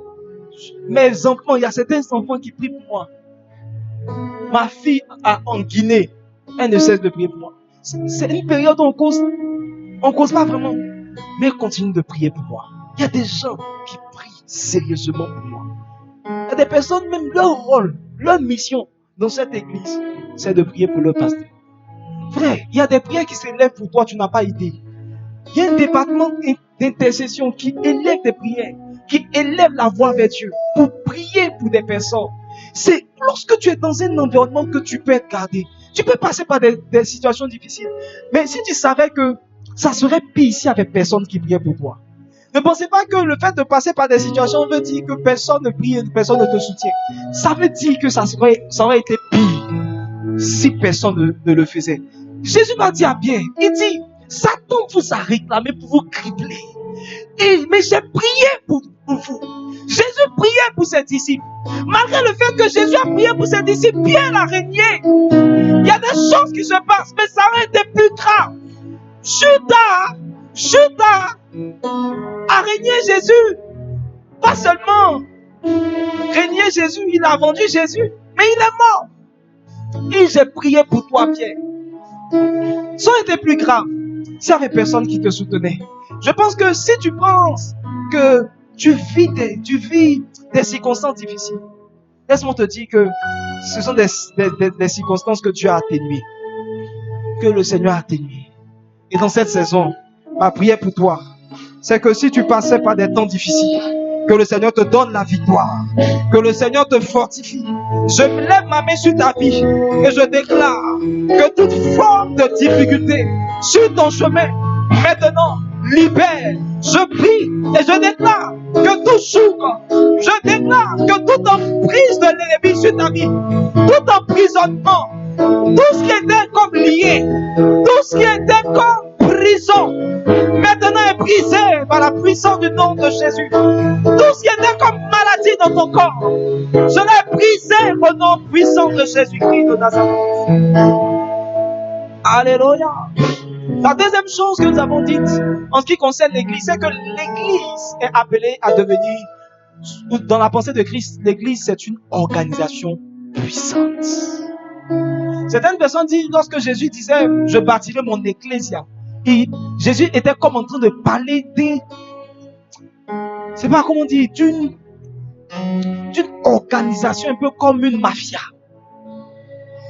mes enfants, il y a certains enfants qui prient pour moi. Ma fille en Guinée, elle ne cesse de prier pour moi. C'est une période où on cause pas vraiment, mais elle continue de prier pour moi. Il y a des gens qui prient sérieusement pour moi. Il y a des personnes, même leur rôle, leur mission dans cette église, c'est de prier pour leur pasteur. Frère, il y a des prières qui s'élèvent pour toi, tu n'as pas idée. Il y a un département d'intercession qui élève des prières, qui élève la voix vers Dieu pour prier pour des personnes. C'est lorsque tu es dans un environnement que tu peux être gardé. Tu peux passer par des situations difficiles. Mais si tu savais que ça serait pire ici avec personne qui priait pour toi. Ne pensez pas que le fait de passer par des situations veut dire que personne ne prie et personne ne te soutient. Ça veut dire que ça aurait été pire si personne ne le faisait. Jésus m'a dit à Pierre, il dit, Satan vous a réclamé pour vous cribler. Mais j'ai prié pour vous. Jésus priait pour ses disciples. Malgré le fait que Jésus a prié pour ses disciples, Pierre a régné. Il y a des choses qui se passent, mais ça aurait été plus grave. Judas a régné Jésus. Pas seulement régné Jésus, il a vendu Jésus, mais il est mort. Et j'ai prié pour toi, Pierre. Ça aurait été plus grave s'il n'y avait personne qui te soutenait. Je pense que si tu penses que tu vis des circonstances difficiles, laisse-moi te dire que ce sont des circonstances que Dieu a atténuées, que le Seigneur a atténuées. Et dans cette saison, Ma prière pour toi, c'est que si tu passais par des temps difficiles, que le Seigneur te donne la victoire, que le Seigneur te fortifie. Je lève ma main sur ta vie et je déclare que toute forme de difficulté sur ton chemin, maintenant, libère. Je prie et je déclare que tout jour, je déclare que toute emprise de l'ennemi sur ta vie, tout emprisonnement, tout ce qui était comme lié, tout ce qui était comme prison, maintenant est brisé par la puissance du nom de Jésus. Tout ce qui était comme maladie dans ton corps, cela est brisé au nom puissant de Jésus-Christ de Nazareth. Alléluia. La deuxième chose que nous avons dite en ce qui concerne l'Église, c'est que l'Église est appelée à devenir, dans la pensée de Christ, l'Église c'est une organisation puissante. Certaines personnes disent, lorsque Jésus disait, je bâtirai mon ecclésia, et Jésus était comme en train de parler c'est pas comment dire, d'une organisation un peu comme une mafia.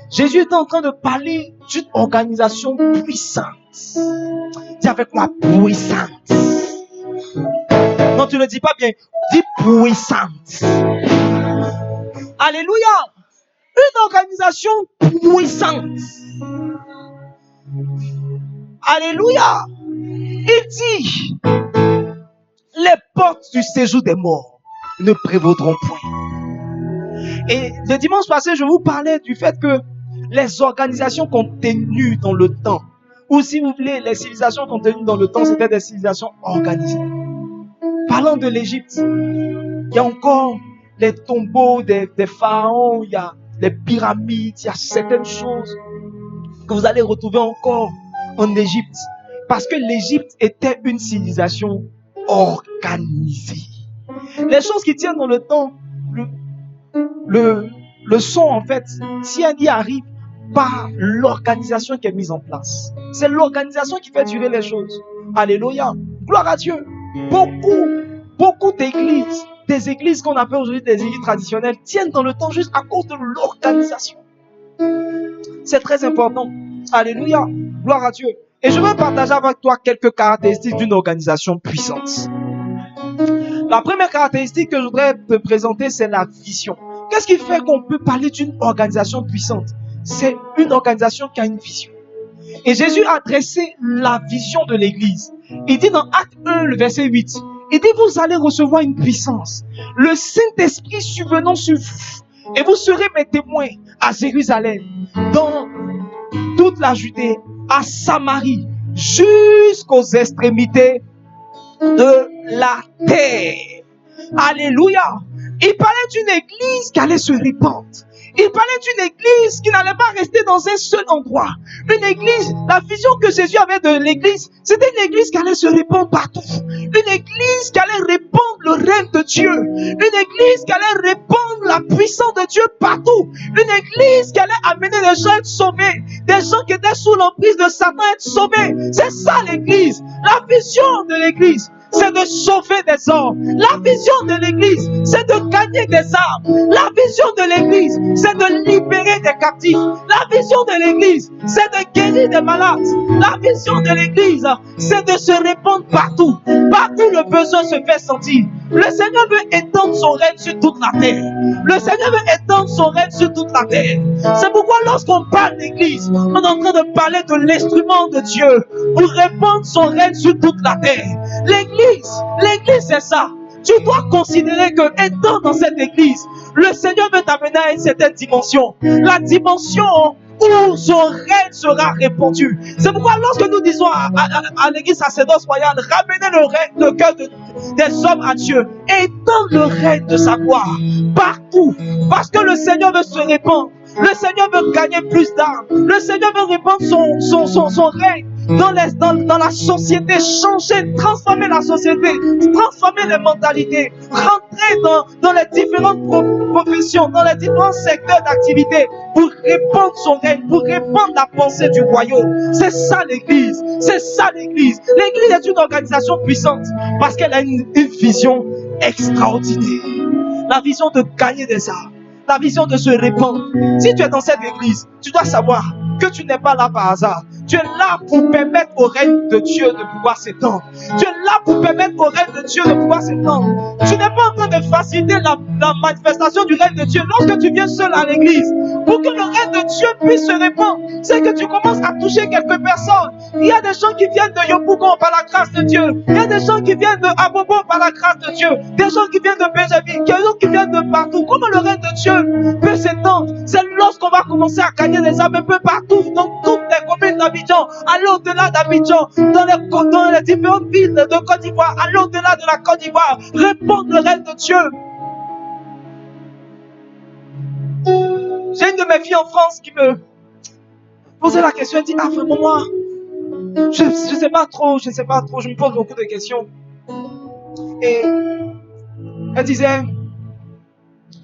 Jésus était en train de parler d'une organisation puissante. Dis avec moi, puissante. Non, tu ne le dis pas bien. Dis puissante. Alléluia. Une organisation puissante. Alléluia. Il dit, les portes du séjour des morts ne prévaudront point. Et le dimanche passé, je vous parlais du fait que les organisations contenues dans le temps, ou si vous voulez, les civilisations contenues dans le temps, c'était des civilisations organisées. Parlant de l'Égypte, il y a encore les tombeaux des pharaons, il y a les pyramides, il y a certaines choses que vous allez retrouver encore en Égypte. Parce que l'Égypte était une civilisation organisée. Les choses qui tiennent dans le temps, le son en fait, si elle y arrive par l'organisation qui est mise en place. C'est l'organisation qui fait durer les choses. Alléluia. Gloire à Dieu. Beaucoup d'églises, des églises qu'on appelle aujourd'hui des églises traditionnelles, tiennent dans le temps juste à cause de l'organisation. C'est très important. Alléluia. Gloire à Dieu. Et je veux partager avec toi quelques caractéristiques d'une organisation puissante. La première caractéristique que je voudrais te présenter, c'est la vision. Qu'est-ce qui fait qu'on peut parler d'une organisation puissante? C'est une organisation qui a une vision. Et Jésus a dressé la vision de l'Église. Il dit dans Acte 1, le verset 8, il dit, vous allez recevoir une puissance. Le Saint-Esprit survenant sur vous. Et vous serez mes témoins à Jérusalem, dans toute la Judée, à Samarie, jusqu'aux extrémités de la terre. Alléluia. Il parlait d'une église qui allait se répandre. Il parlait d'une église qui n'allait pas rester dans un seul endroit. Une église, la vision que Jésus avait de l'église, c'était une église qui allait se répandre partout. Une église qui allait répandre le règne de Dieu. Une église qui allait répandre la puissance de Dieu partout. Une église qui allait amener les gens à être sauvés. Des gens qui étaient sous l'emprise de Satan à être sauvés. C'est ça l'église. La vision de l'église, c'est de sauver des hommes. La vision de l'église, c'est de gagner des âmes. La vision de l'église, c'est de libérer des captifs. La vision de l'église, c'est de guérir des malades. La vision de l'église, c'est de se répandre partout. Partout le besoin se fait sentir. Le Seigneur veut étendre son règne sur toute la terre. Le Seigneur veut étendre son règne sur toute la terre. C'est pourquoi lorsqu'on parle d'église, on est en train de parler de l'instrument de Dieu pour répandre son règne sur toute la terre. L'église c'est ça. Tu dois considérer que étant dans cette église, le Seigneur veut t'amener à une certaine dimension. La dimension où son règne sera répandu. C'est pourquoi lorsque nous disons à l'église sacerdoce royale, ramenez le règne, le cœur des hommes à Dieu, et étendre le règne de sa gloire partout. Parce que le Seigneur veut se répandre. Le Seigneur veut gagner plus d'âmes. Le Seigneur veut répandre son règne dans la société, changer, transformer la société, transformer les mentalités, rentrer dans les différentes professions, dans les différents secteurs d'activité pour répandre son règne, pour répandre la pensée du royaume. C'est ça l'église. C'est ça l'église. L'église est une organisation puissante parce qu'elle a une vision extraordinaire. La vision de gagner des âmes. La vision de se répandre. Si tu es dans cette église, tu dois savoir que tu n'es pas là par hasard. Tu es là pour permettre au règne de Dieu de pouvoir s'étendre. Tu es là pour permettre au règne de Dieu de pouvoir s'étendre. Tu n'es pas en train de faciliter la manifestation du règne de Dieu lorsque tu viens seul à l'église. Pour que le règne de Dieu puisse se répandre, c'est que tu commences à toucher quelques personnes. Il y a des gens qui viennent de Yopougon par la grâce de Dieu. Il y a des gens qui viennent de Abobo par la grâce de Dieu. Des gens qui viennent de Benjamin, des gens qui viennent de partout. Comment le règne de Dieu peut s'étendre? C'est lorsqu'on va commencer à gagner les âmes un peu partout, dans toutes les communes d'Abidjan, à l'au-delà d'Abidjan, dans les différentes villes de Côte d'Ivoire, à l'au-delà de la Côte d'Ivoire, répandre le règne de Dieu. J'ai une de mes filles en France qui me posait la question, elle dit, ah vraiment moi, je sais pas trop, je me pose beaucoup de questions. Et elle disait,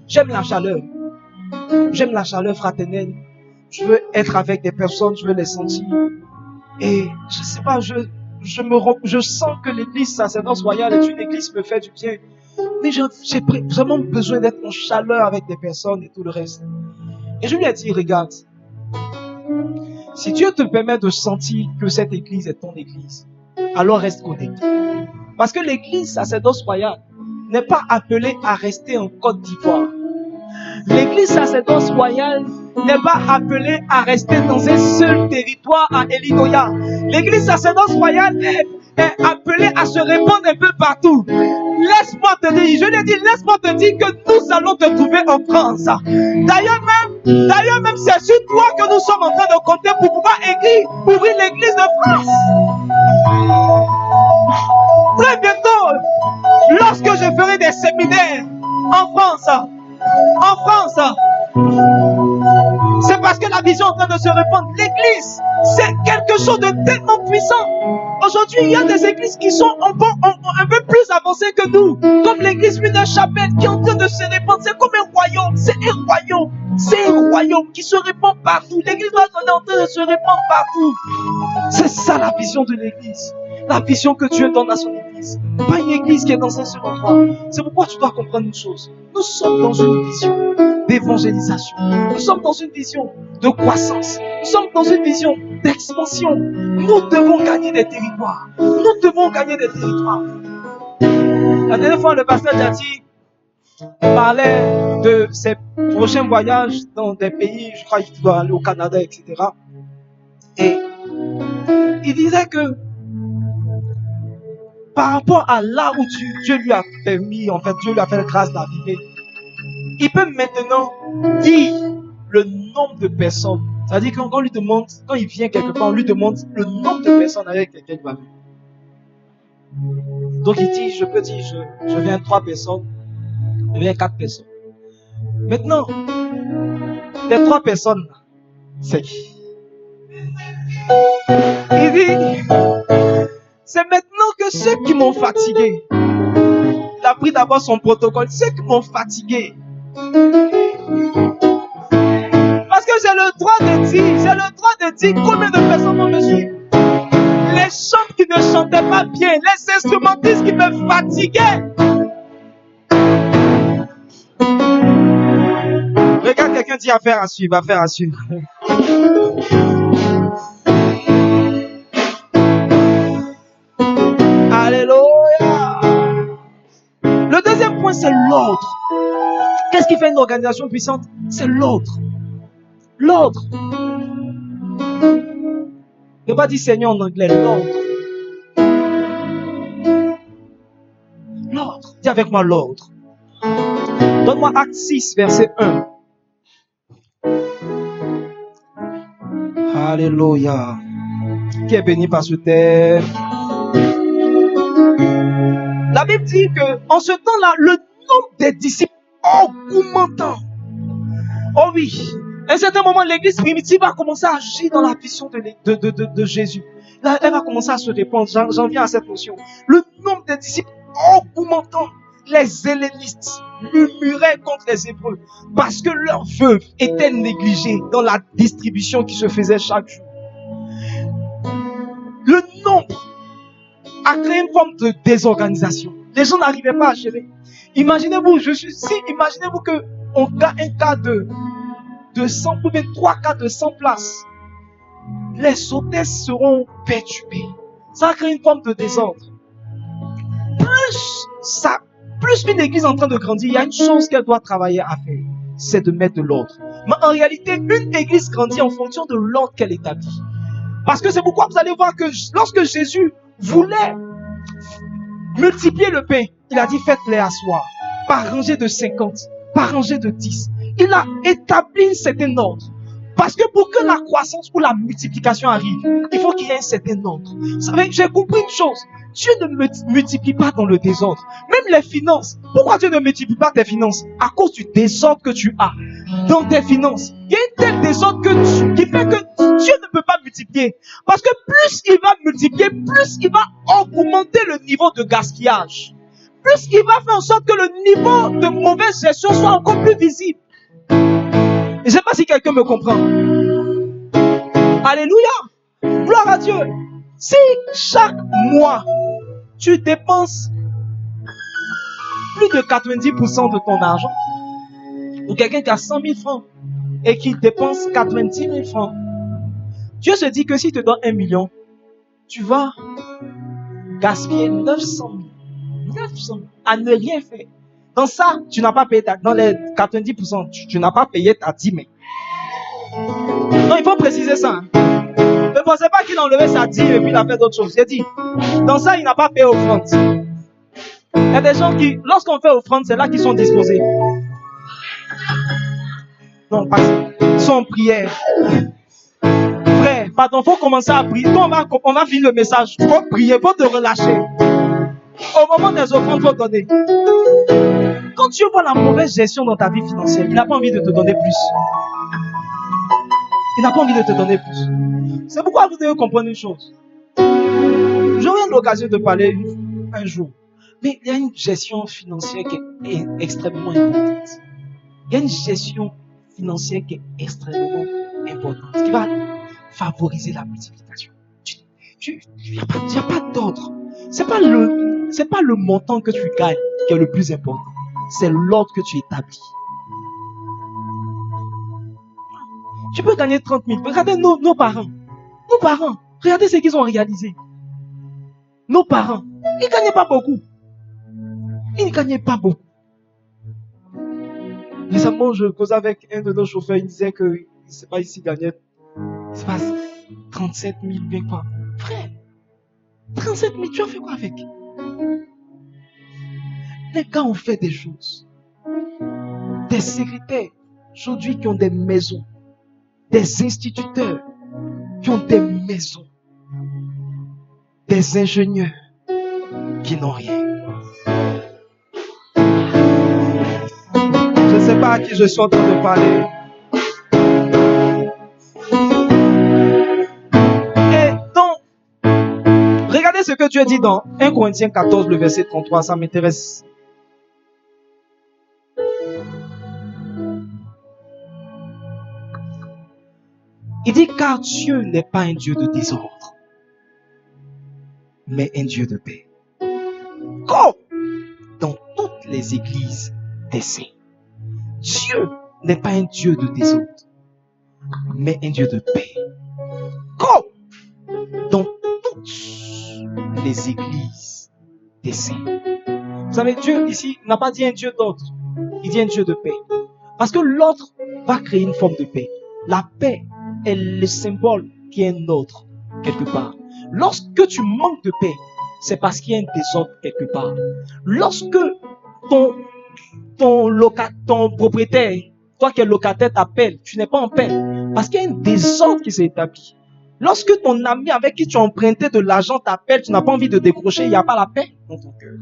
j'aime la chaleur fraternelle, je veux être avec des personnes, je veux les sentir. Et je sais pas, je sens que l'église Sacerdoce Royale est une église qui me fait du bien. Mais j'ai vraiment besoin d'être en chaleur avec des personnes et tout le reste. Et je lui ai dit, regarde, si Dieu te permet de sentir que cette église est ton église, alors reste connecté. Parce que l'église Sacerdoce Royale n'est pas appelée à rester en Côte d'Ivoire. L'église Sacerdoce Royale n'est pas appelée à rester dans un seul territoire à Elinoya. L'église Sacerdoce Royale est appelée à se répandre un peu partout. Laisse-moi te dire, je l'ai dit, laisse-moi te dire que nous allons te trouver en France. D'ailleurs même, c'est sur toi que nous sommes en train de compter pour pouvoir ouvrir l'église de France. Très bientôt, lorsque je ferai des séminaires en France, c'est parce que la vision est en train de se répandre. L'église, c'est quelque chose de tellement puissant. Aujourd'hui, il y a des églises qui sont un peu plus avancées que nous. Comme l'église Lunaire Chapelle qui est en train de se répandre. C'est comme un royaume. C'est un royaume qui se répand partout. L'église est en train de se répandre partout. C'est ça la vision de l'église. La vision que Dieu donne à son église. Pas une église qui est dans un seul endroit. C'est pourquoi tu dois comprendre une chose. Nous sommes dans une vision d'évangélisation. Nous sommes dans une vision de croissance. Nous sommes dans une vision d'expansion. Nous devons gagner des territoires. La dernière fois, le pasteur Jati parlait de ses prochains voyages dans des pays, je crois qu'il doit aller au Canada, etc. Et il disait que par rapport à là où Dieu lui a permis, en fait, Dieu lui a fait la grâce d'arriver, il peut maintenant dire le nombre de personnes. C'est-à-dire que quand il vient quelque part, on lui demande le nombre de personnes avec lesquelles il va venir. Donc il dit, je peux dire, je viens 3 personnes, je viens 4 personnes. Maintenant, les 3 personnes, c'est qui? Il dit, c'est maintenant que ceux qui m'ont fatigué. Il a pris d'abord son protocole, ceux qui m'ont fatigué. Parce que j'ai le droit de dire combien de personnes vont me suivre. Les chants qui ne chantaient pas bien, les instrumentistes qui me fatiguaient. Regarde, quelqu'un dit affaire à suivre. Alléluia. Le deuxième point, c'est l'ordre. Qu'est-ce qui fait une organisation puissante? C'est l'ordre. L'ordre. Ne pas dire Seigneur en anglais, l'ordre. L'ordre. Dis avec moi l'ordre. Donne-moi Acte 6, verset 1. Alléluia. Qui est béni par ce terre. La Bible dit que en ce temps-là, le nombre des disciples augmentant. Oh oui. À un certain moment, l'église primitive va commencer à agir dans la vision de Jésus. Là, elle va commencer à se répandre. J'en viens à cette notion. Le nombre des disciples augmentant. Les hellénistes murmuraient contre les Hébreux parce que leurs veuves étaient négligées dans la distribution qui se faisait chaque jour. Le nombre a créé une forme de désorganisation. Les gens n'arrivaient pas à gérer. Imaginez-vous, imaginez-vous qu'on a un cas de 100, ou bien 3 cas de 100 places. les hôtesses seront perturbées. Ça va créer une forme de désordre. Plus une église est en train de grandir, il y a une chose qu'elle doit travailler à faire, c'est de mettre de l'ordre. Mais en réalité, une église grandit en fonction de l'ordre qu'elle établit. Parce que c'est pourquoi vous allez voir que lorsque Jésus voulait multiplier le pain, il a dit faites-les asseoir, par rangée de 50, par rangée de 10. Il a établi un certain ordre. Parce que pour que la croissance ou la multiplication arrive, il faut qu'il y ait un certain ordre. Vous savez, j'ai compris une chose. Dieu ne multiplie pas dans le désordre. Même les finances. Pourquoi Dieu ne multiplie pas tes finances? À cause du désordre que tu as dans tes finances. Il y a un tel désordre qui fait que Dieu ne peut pas multiplier. Parce que plus il va multiplier, plus il va augmenter le niveau de gaspillage. Plus il va faire en sorte que le niveau de mauvaise gestion soit encore plus visible. Je ne sais pas si quelqu'un me comprend. Alléluia. Gloire à Dieu. Si chaque mois, tu dépenses plus de 90% de ton argent, ou quelqu'un qui a 100 000 francs et qui dépense 90 000 francs, Dieu se dit que si tu te donnes 1 million, tu vas gaspiller 900 000. 900 000 à ne rien faire. Dans ça, tu n'as pas payé dans les 90%, tu n'as pas payé ta dîme. Non, il faut préciser ça. Ne pensez pas qu'il a enlevé sa dîme et puis il a fait d'autres choses. J'ai dit, dans ça, il n'a pas payé offrande. Il y a des gens qui, lorsqu'on fait offrande, c'est là qu'ils sont disposés. Non, parce qu'ils sont en prière. Frère, pardon, il faut commencer à prier. Quand on va finir le message, il faut prier, il faut te relâcher. Au moment des offrandes, il faut donner. Quand Dieu voit la mauvaise gestion dans ta vie financière, il n'a pas envie de te donner plus. Il n'a pas envie de te donner plus. C'est pourquoi vous devez comprendre une chose. J'aurai l'occasion de parler un jour. Mais il y a une gestion financière qui est extrêmement importante. Il y a une gestion financière qui est extrêmement importante, qui va favoriser la multiplication. Il n'y a pas d'ordre. C'est pas le montant que tu gagnes qui est le plus important. C'est l'ordre que tu établis. Tu peux gagner 30 000. Regardez nos parents. Nos parents. Regardez ce qu'ils ont réalisé. Nos parents. Ils ne gagnaient pas beaucoup. Ils ne gagnaient pas beaucoup. Récemment, je causais avec un de nos chauffeurs. Il disait que, je ne sais pas, ici, il gagnait, 37 000, bien quoi. Frère, 37 000, tu as fait quoi avec? Les gars ont fait des choses. Des secrétaires, aujourd'hui, qui ont des maisons. Des instituteurs, qui ont des maisons. Des ingénieurs, qui n'ont rien. Je ne sais pas à qui je suis en train de parler. Et donc, regardez ce que Dieu dit dans 1 Corinthiens 14, le verset 33, ça m'intéresse. Il dit, car Dieu n'est pas un Dieu de désordre, mais un Dieu de paix. Comme dans toutes les églises des saints. Dieu n'est pas un Dieu de désordre, mais un Dieu de paix. Comme dans toutes les églises des saints. Vous savez, Dieu ici n'a pas dit un Dieu d'ordre, il dit un Dieu de paix. Parce que l'ordre va créer une forme de paix. La paix est le symbole qui est un ordre quelque part. Lorsque tu manques de paix, c'est parce qu'il y a un désordre quelque part. Lorsque ton propriétaire, toi qui es locataire, t'appelle, tu n'es pas en paix parce qu'il y a un désordre qui s'est établi. Lorsque ton ami avec qui tu as emprunté de l'argent t'appelle, tu n'as pas envie de décrocher, il n'y a pas la paix dans ton cœur.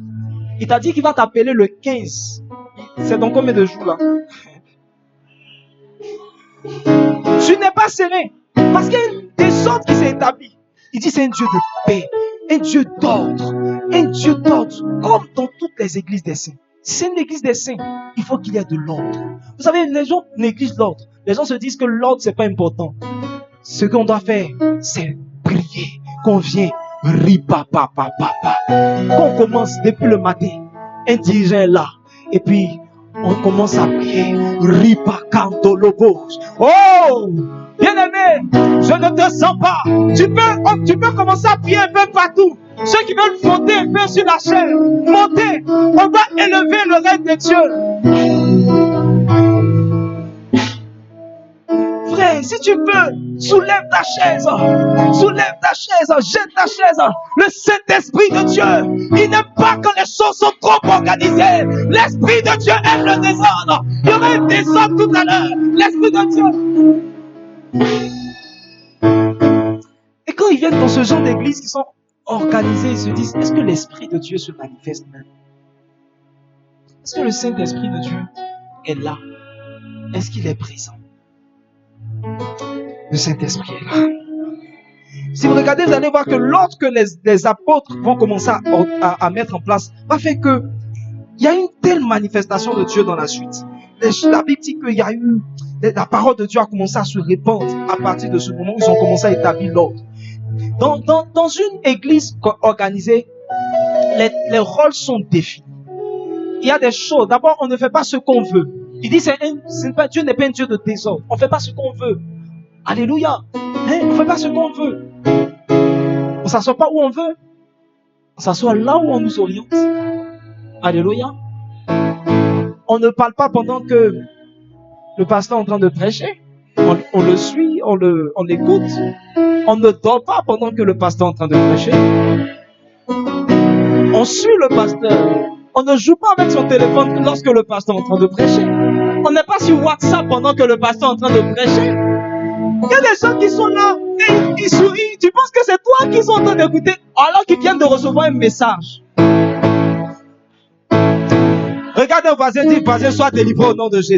Il t'a dit qu'il va t'appeler le 15. C'est dans combien de jours là? Tu n'es pas serein parce qu'il y a un désordre qui s'est établi. Il dit c'est un Dieu de paix, un Dieu d'ordre, comme dans toutes les églises des saints. Si c'est une église des saints, il faut qu'il y ait de l'ordre. Vous savez, les gens négligent l'ordre. Les gens se disent que l'ordre c'est pas important. Ce qu'on doit faire, c'est prier. Qu'on vient, qu'on commence depuis le matin. Un dirigeant est là. Et puis, On commence à prier. Ripakanto lobos. Oh! Bien-aimé, je ne te sens pas. Tu peux commencer à prier un peu partout. Ceux qui veulent monter un peu sur la chaise, monter. On va élever le règne de Dieu. Frère, si tu peux, soulève ta chaise, jette ta chaise. Le Saint-Esprit de Dieu, il n'aime pas quand les choses sont trop organisées. L'Esprit de Dieu aime le désordre. Il y aura un désordre tout à l'heure. L'Esprit de Dieu. Et quand ils viennent dans ce genre d'église qui sont organisées, ils se disent, est-ce que l'Esprit de Dieu se manifeste même? Est-ce que le Saint-Esprit de Dieu est là? Est-ce qu'il est présent? Le Saint-Esprit est là. Si vous regardez, vous allez voir que l'ordre que les apôtres vont commencer à mettre en place va faire que il y a une telle manifestation de Dieu dans la suite. La Bible dit qu'il y a eu, la parole de Dieu a commencé à se répandre à partir de ce moment où ils ont commencé à établir l'ordre. Dans une église organisée, les rôles sont définis. Il y a des choses. D'abord, on ne fait pas ce qu'on veut. Il dit, Dieu n'est pas un Dieu de désordre. On ne fait pas ce qu'on veut. Alléluia. On ne fait pas ce qu'on veut. On ne s'assoit pas où on veut. On s'assoit là où on nous oriente. Alléluia. On ne parle pas pendant que le pasteur est en train de prêcher. On le suit, on l'écoute. On ne dort pas pendant que le pasteur est en train de prêcher. On suit le pasteur. On ne joue pas avec son téléphone lorsque le pasteur est en train de prêcher. On n'est pas sur WhatsApp pendant que le pasteur est en train de prêcher. Il y a des gens qui sont là et ils sourient. Tu penses que c'est toi qui sont en train d'écouter alors qu'ils viennent de recevoir un message. Regarde un voisin, dis, voisin, sois délivré au nom de Jésus.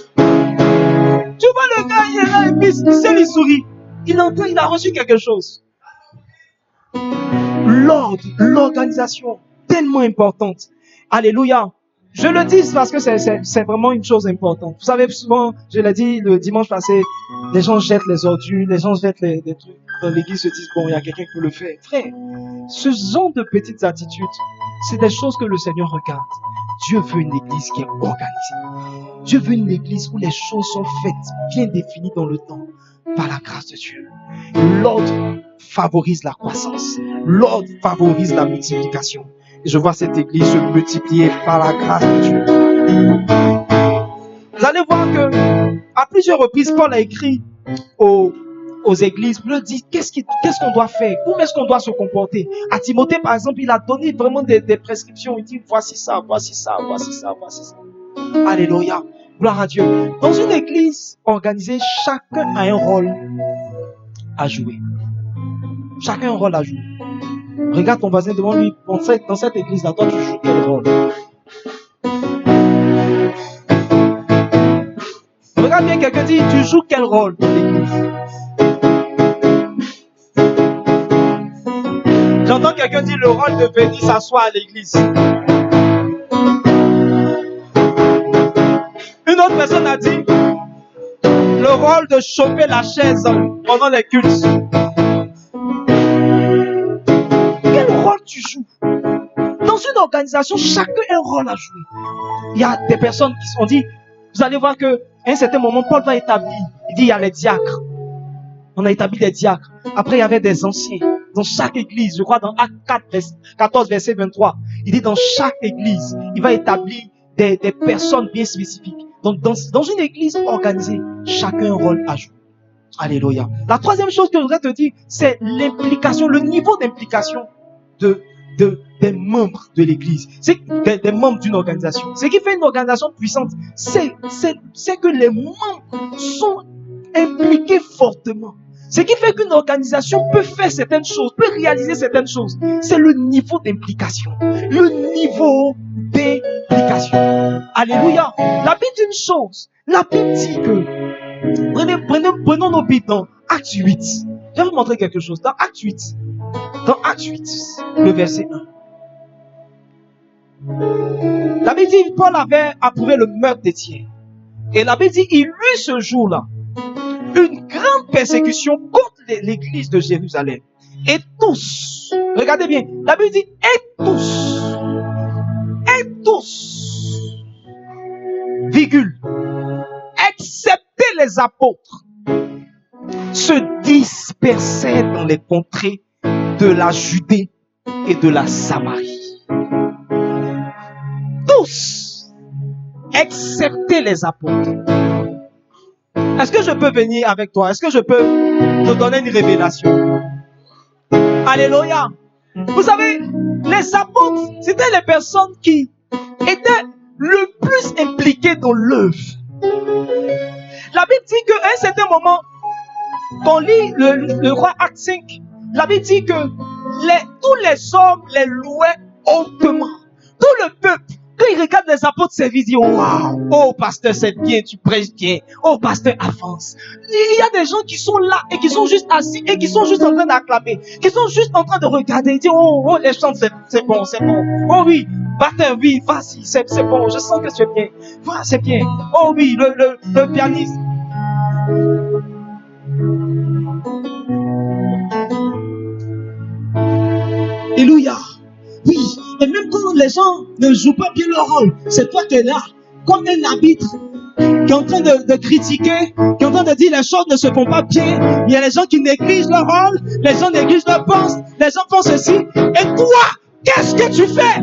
Tu vois le gars, il est là et puis il sourit. Il entend, il a reçu quelque chose. L'ordre, l'organisation, tellement importante. Alléluia. Je le dis parce que c'est vraiment une chose importante. Vous savez, souvent, je l'ai dit le dimanche passé, les gens jettent les ordures, les gens jettent les trucs. Dans l'église se disent, bon, il y a quelqu'un qui peut le faire. Frère, ce genre de petites attitudes, c'est des choses que le Seigneur regarde. Dieu veut une église qui est organisée. Dieu veut une église où les choses sont faites, bien définies dans le temps, par la grâce de Dieu. L'ordre favorise la croissance. L'ordre favorise la multiplication. Et je vois cette église se multiplier par la grâce de Dieu. Vous allez voir que, à plusieurs reprises, Paul a écrit aux églises, il leur dit qu'est-ce qu'on doit faire, comment est-ce qu'on doit se comporter. À Timothée, par exemple, il a donné vraiment des prescriptions. Il dit voici ça, voici ça, voici ça, voici ça. Alléluia, gloire à Dieu. Dans une église organisée, chacun a un rôle à jouer. Chacun a un rôle à jouer. Regarde ton voisin devant lui, dans cette église-là, toi tu joues quel rôle? Regarde bien, quelqu'un dit, tu joues quel rôle dans l'église? J'entends quelqu'un dire le rôle de venir s'asseoir à l'église. Une autre personne a dit le rôle de chauffer la chaise pendant les cultes. Quel rôle tu joues? Dans une organisation, chacun a un rôle à jouer. Il y a des personnes qui se sont dit, vous allez voir qu'à un certain moment, Paul va établir, il dit il y a les diacres. On a établi les diacres. Après, il y avait des anciens. Dans chaque église, je crois dans Actes 14, verset 23, il dit dans chaque église, il va établir des personnes bien spécifiques. Donc, dans une église organisée, chacun a un rôle à jouer. Alléluia. La troisième chose que je voudrais te dire, c'est l'implication, le niveau d'implication des membres de l'église. C'est des membres d'une organisation. Ce qui fait une organisation puissante, c'est que les membres sont impliqués fortement. Ce qui fait qu'une organisation peut faire certaines choses, peut réaliser certaines choses. C'est le niveau d'implication. Le niveau d'implication. Alléluia. La Bible dit une chose. La Bible dit que, prenons nos Bibles dans Acte 8. Je vais vous montrer quelque chose. Dans Acte 8, le verset 1. La Bible dit, Paul avait approuvé le meurtre d'Étienne. Et la Bible dit, il eut ce jour-là une grande persécution contre l'église de Jérusalem. Et tous, regardez bien, la Bible dit, et tous, les apôtres se dispersaient dans les contrées de la Judée et de la Samarie. Tous, excepté les apôtres. Est-ce que je peux venir avec toi? Est-ce que je peux te donner une révélation? Alléluia. Vous savez, les apôtres, c'était les personnes qui étaient le plus impliquées dans l'œuvre. La Bible dit qu'à un certain moment, quand on lit le roi Acte 5, la Bible dit que tous les hommes les louaient hautement. Tout le peuple, quand ils regardent les apôtres servir, ils disent waouh, oh pasteur c'est bien, tu prêches bien, oh pasteur avance. Il y a des gens qui sont là et qui sont juste assis et qui sont juste en train d'acclamer, qui sont juste en train de regarder et dire oh les chants c'est bon, oh oui, pasteur oui, vas-y, c'est bon, je sens que tu es bien, voilà, c'est bien, oh oui, le pianiste. Alléluia. Oui, et même quand les gens ne jouent pas bien leur rôle, c'est toi qui es là, comme un arbitre qui est en train de critiquer, qui est en train de dire les choses ne se font pas bien. Il y a les gens qui négligent leur rôle, les gens négligent leur poste, les gens font ceci. Et toi, qu'est-ce que tu fais?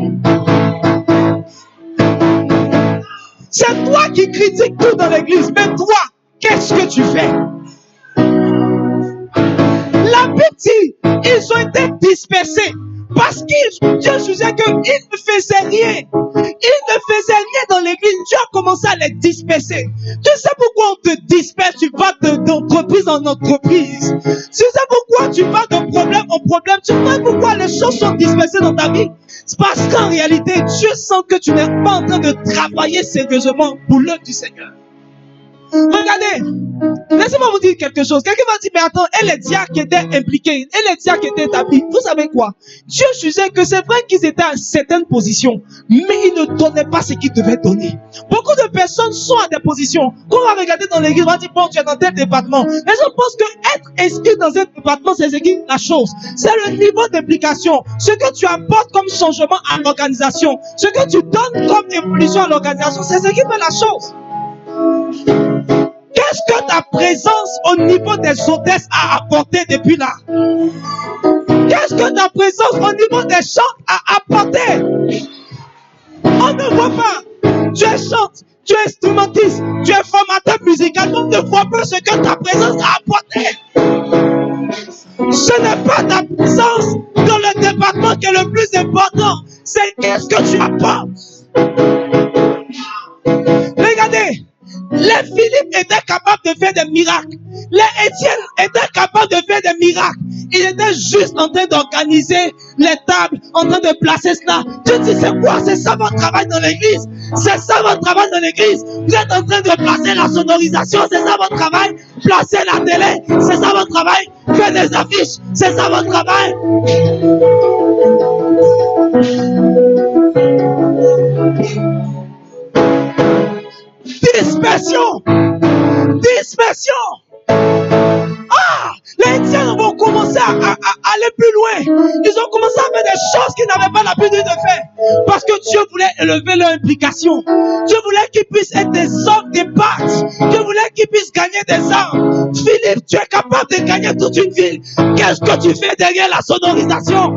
C'est toi qui critiques tout dans l'église, mais toi, qu'est-ce que tu fais? La Bible dit, ils ont été dispersés. Parce que Dieu jugeait qu'ils ne faisaient rien. Ils ne faisaient rien dans l'église. Dieu a commencé à les disperser. Tu sais pourquoi on te disperse? Tu vas d'entreprise en entreprise. Tu sais pourquoi tu vas de problème en problème? Tu sais pourquoi les choses sont dispersées dans ta vie? C'est parce qu'en réalité, Dieu sent que tu n'es pas en train de travailler sérieusement pour l'œuvre du Seigneur. Regardez, laissez-moi vous dire quelque chose. Quelqu'un va dire, mais attends, et les diacres étaient impliqués, et les diacres étaient établis. Vous savez quoi? Dieu jugeait que c'est vrai qu'ils étaient à certaines positions, mais ils ne donnaient pas ce qu'ils devaient donner. Beaucoup de personnes sont à des positions. Quand on va regarder dans l'église, on va dire, bon, tu es dans tel département. Les gens pensent que être inscrit dans un département, c'est ce qui est la chose. C'est le niveau d'implication. Ce que tu apportes comme changement à l'organisation, ce que tu donnes comme évolution à l'organisation, c'est ce qui fait la chose. Qu'est-ce que ta présence au niveau des hôtesses a apporté depuis là? Qu'est-ce que ta présence au niveau des chants a apporté? On ne voit pas. Tu es chante, tu es instrumentiste, tu es formateur musical. On ne voit pas ce que ta présence a apporté. Ce n'est pas ta présence dans le département qui est le plus important. C'est qu'est-ce que tu apportes. Regardez. Les Philippe étaient capables de faire des miracles. Les Étienne étaient capables de faire des miracles. Ils étaient juste en train d'organiser les tables, en train de placer cela. Dieu dit, c'est quoi? C'est ça votre travail dans l'église. C'est ça votre travail dans l'église. Vous êtes en train de placer la sonorisation. C'est ça votre travail. Placer la télé. C'est ça votre travail. Faire des affiches. C'est ça votre travail. Dispersion. Ah, les Étienne vont commencer à aller plus loin. Ils ont commencé à faire des choses qu'ils n'avaient pas l'habitude de faire. Parce que Dieu voulait élever leur implication. Dieu voulait qu'ils puissent être des hommes d'impact. Dieu voulait qu'ils puissent gagner des âmes. Philippe, tu es capable de gagner toute une ville. Qu'est-ce que tu fais derrière la sonorisation?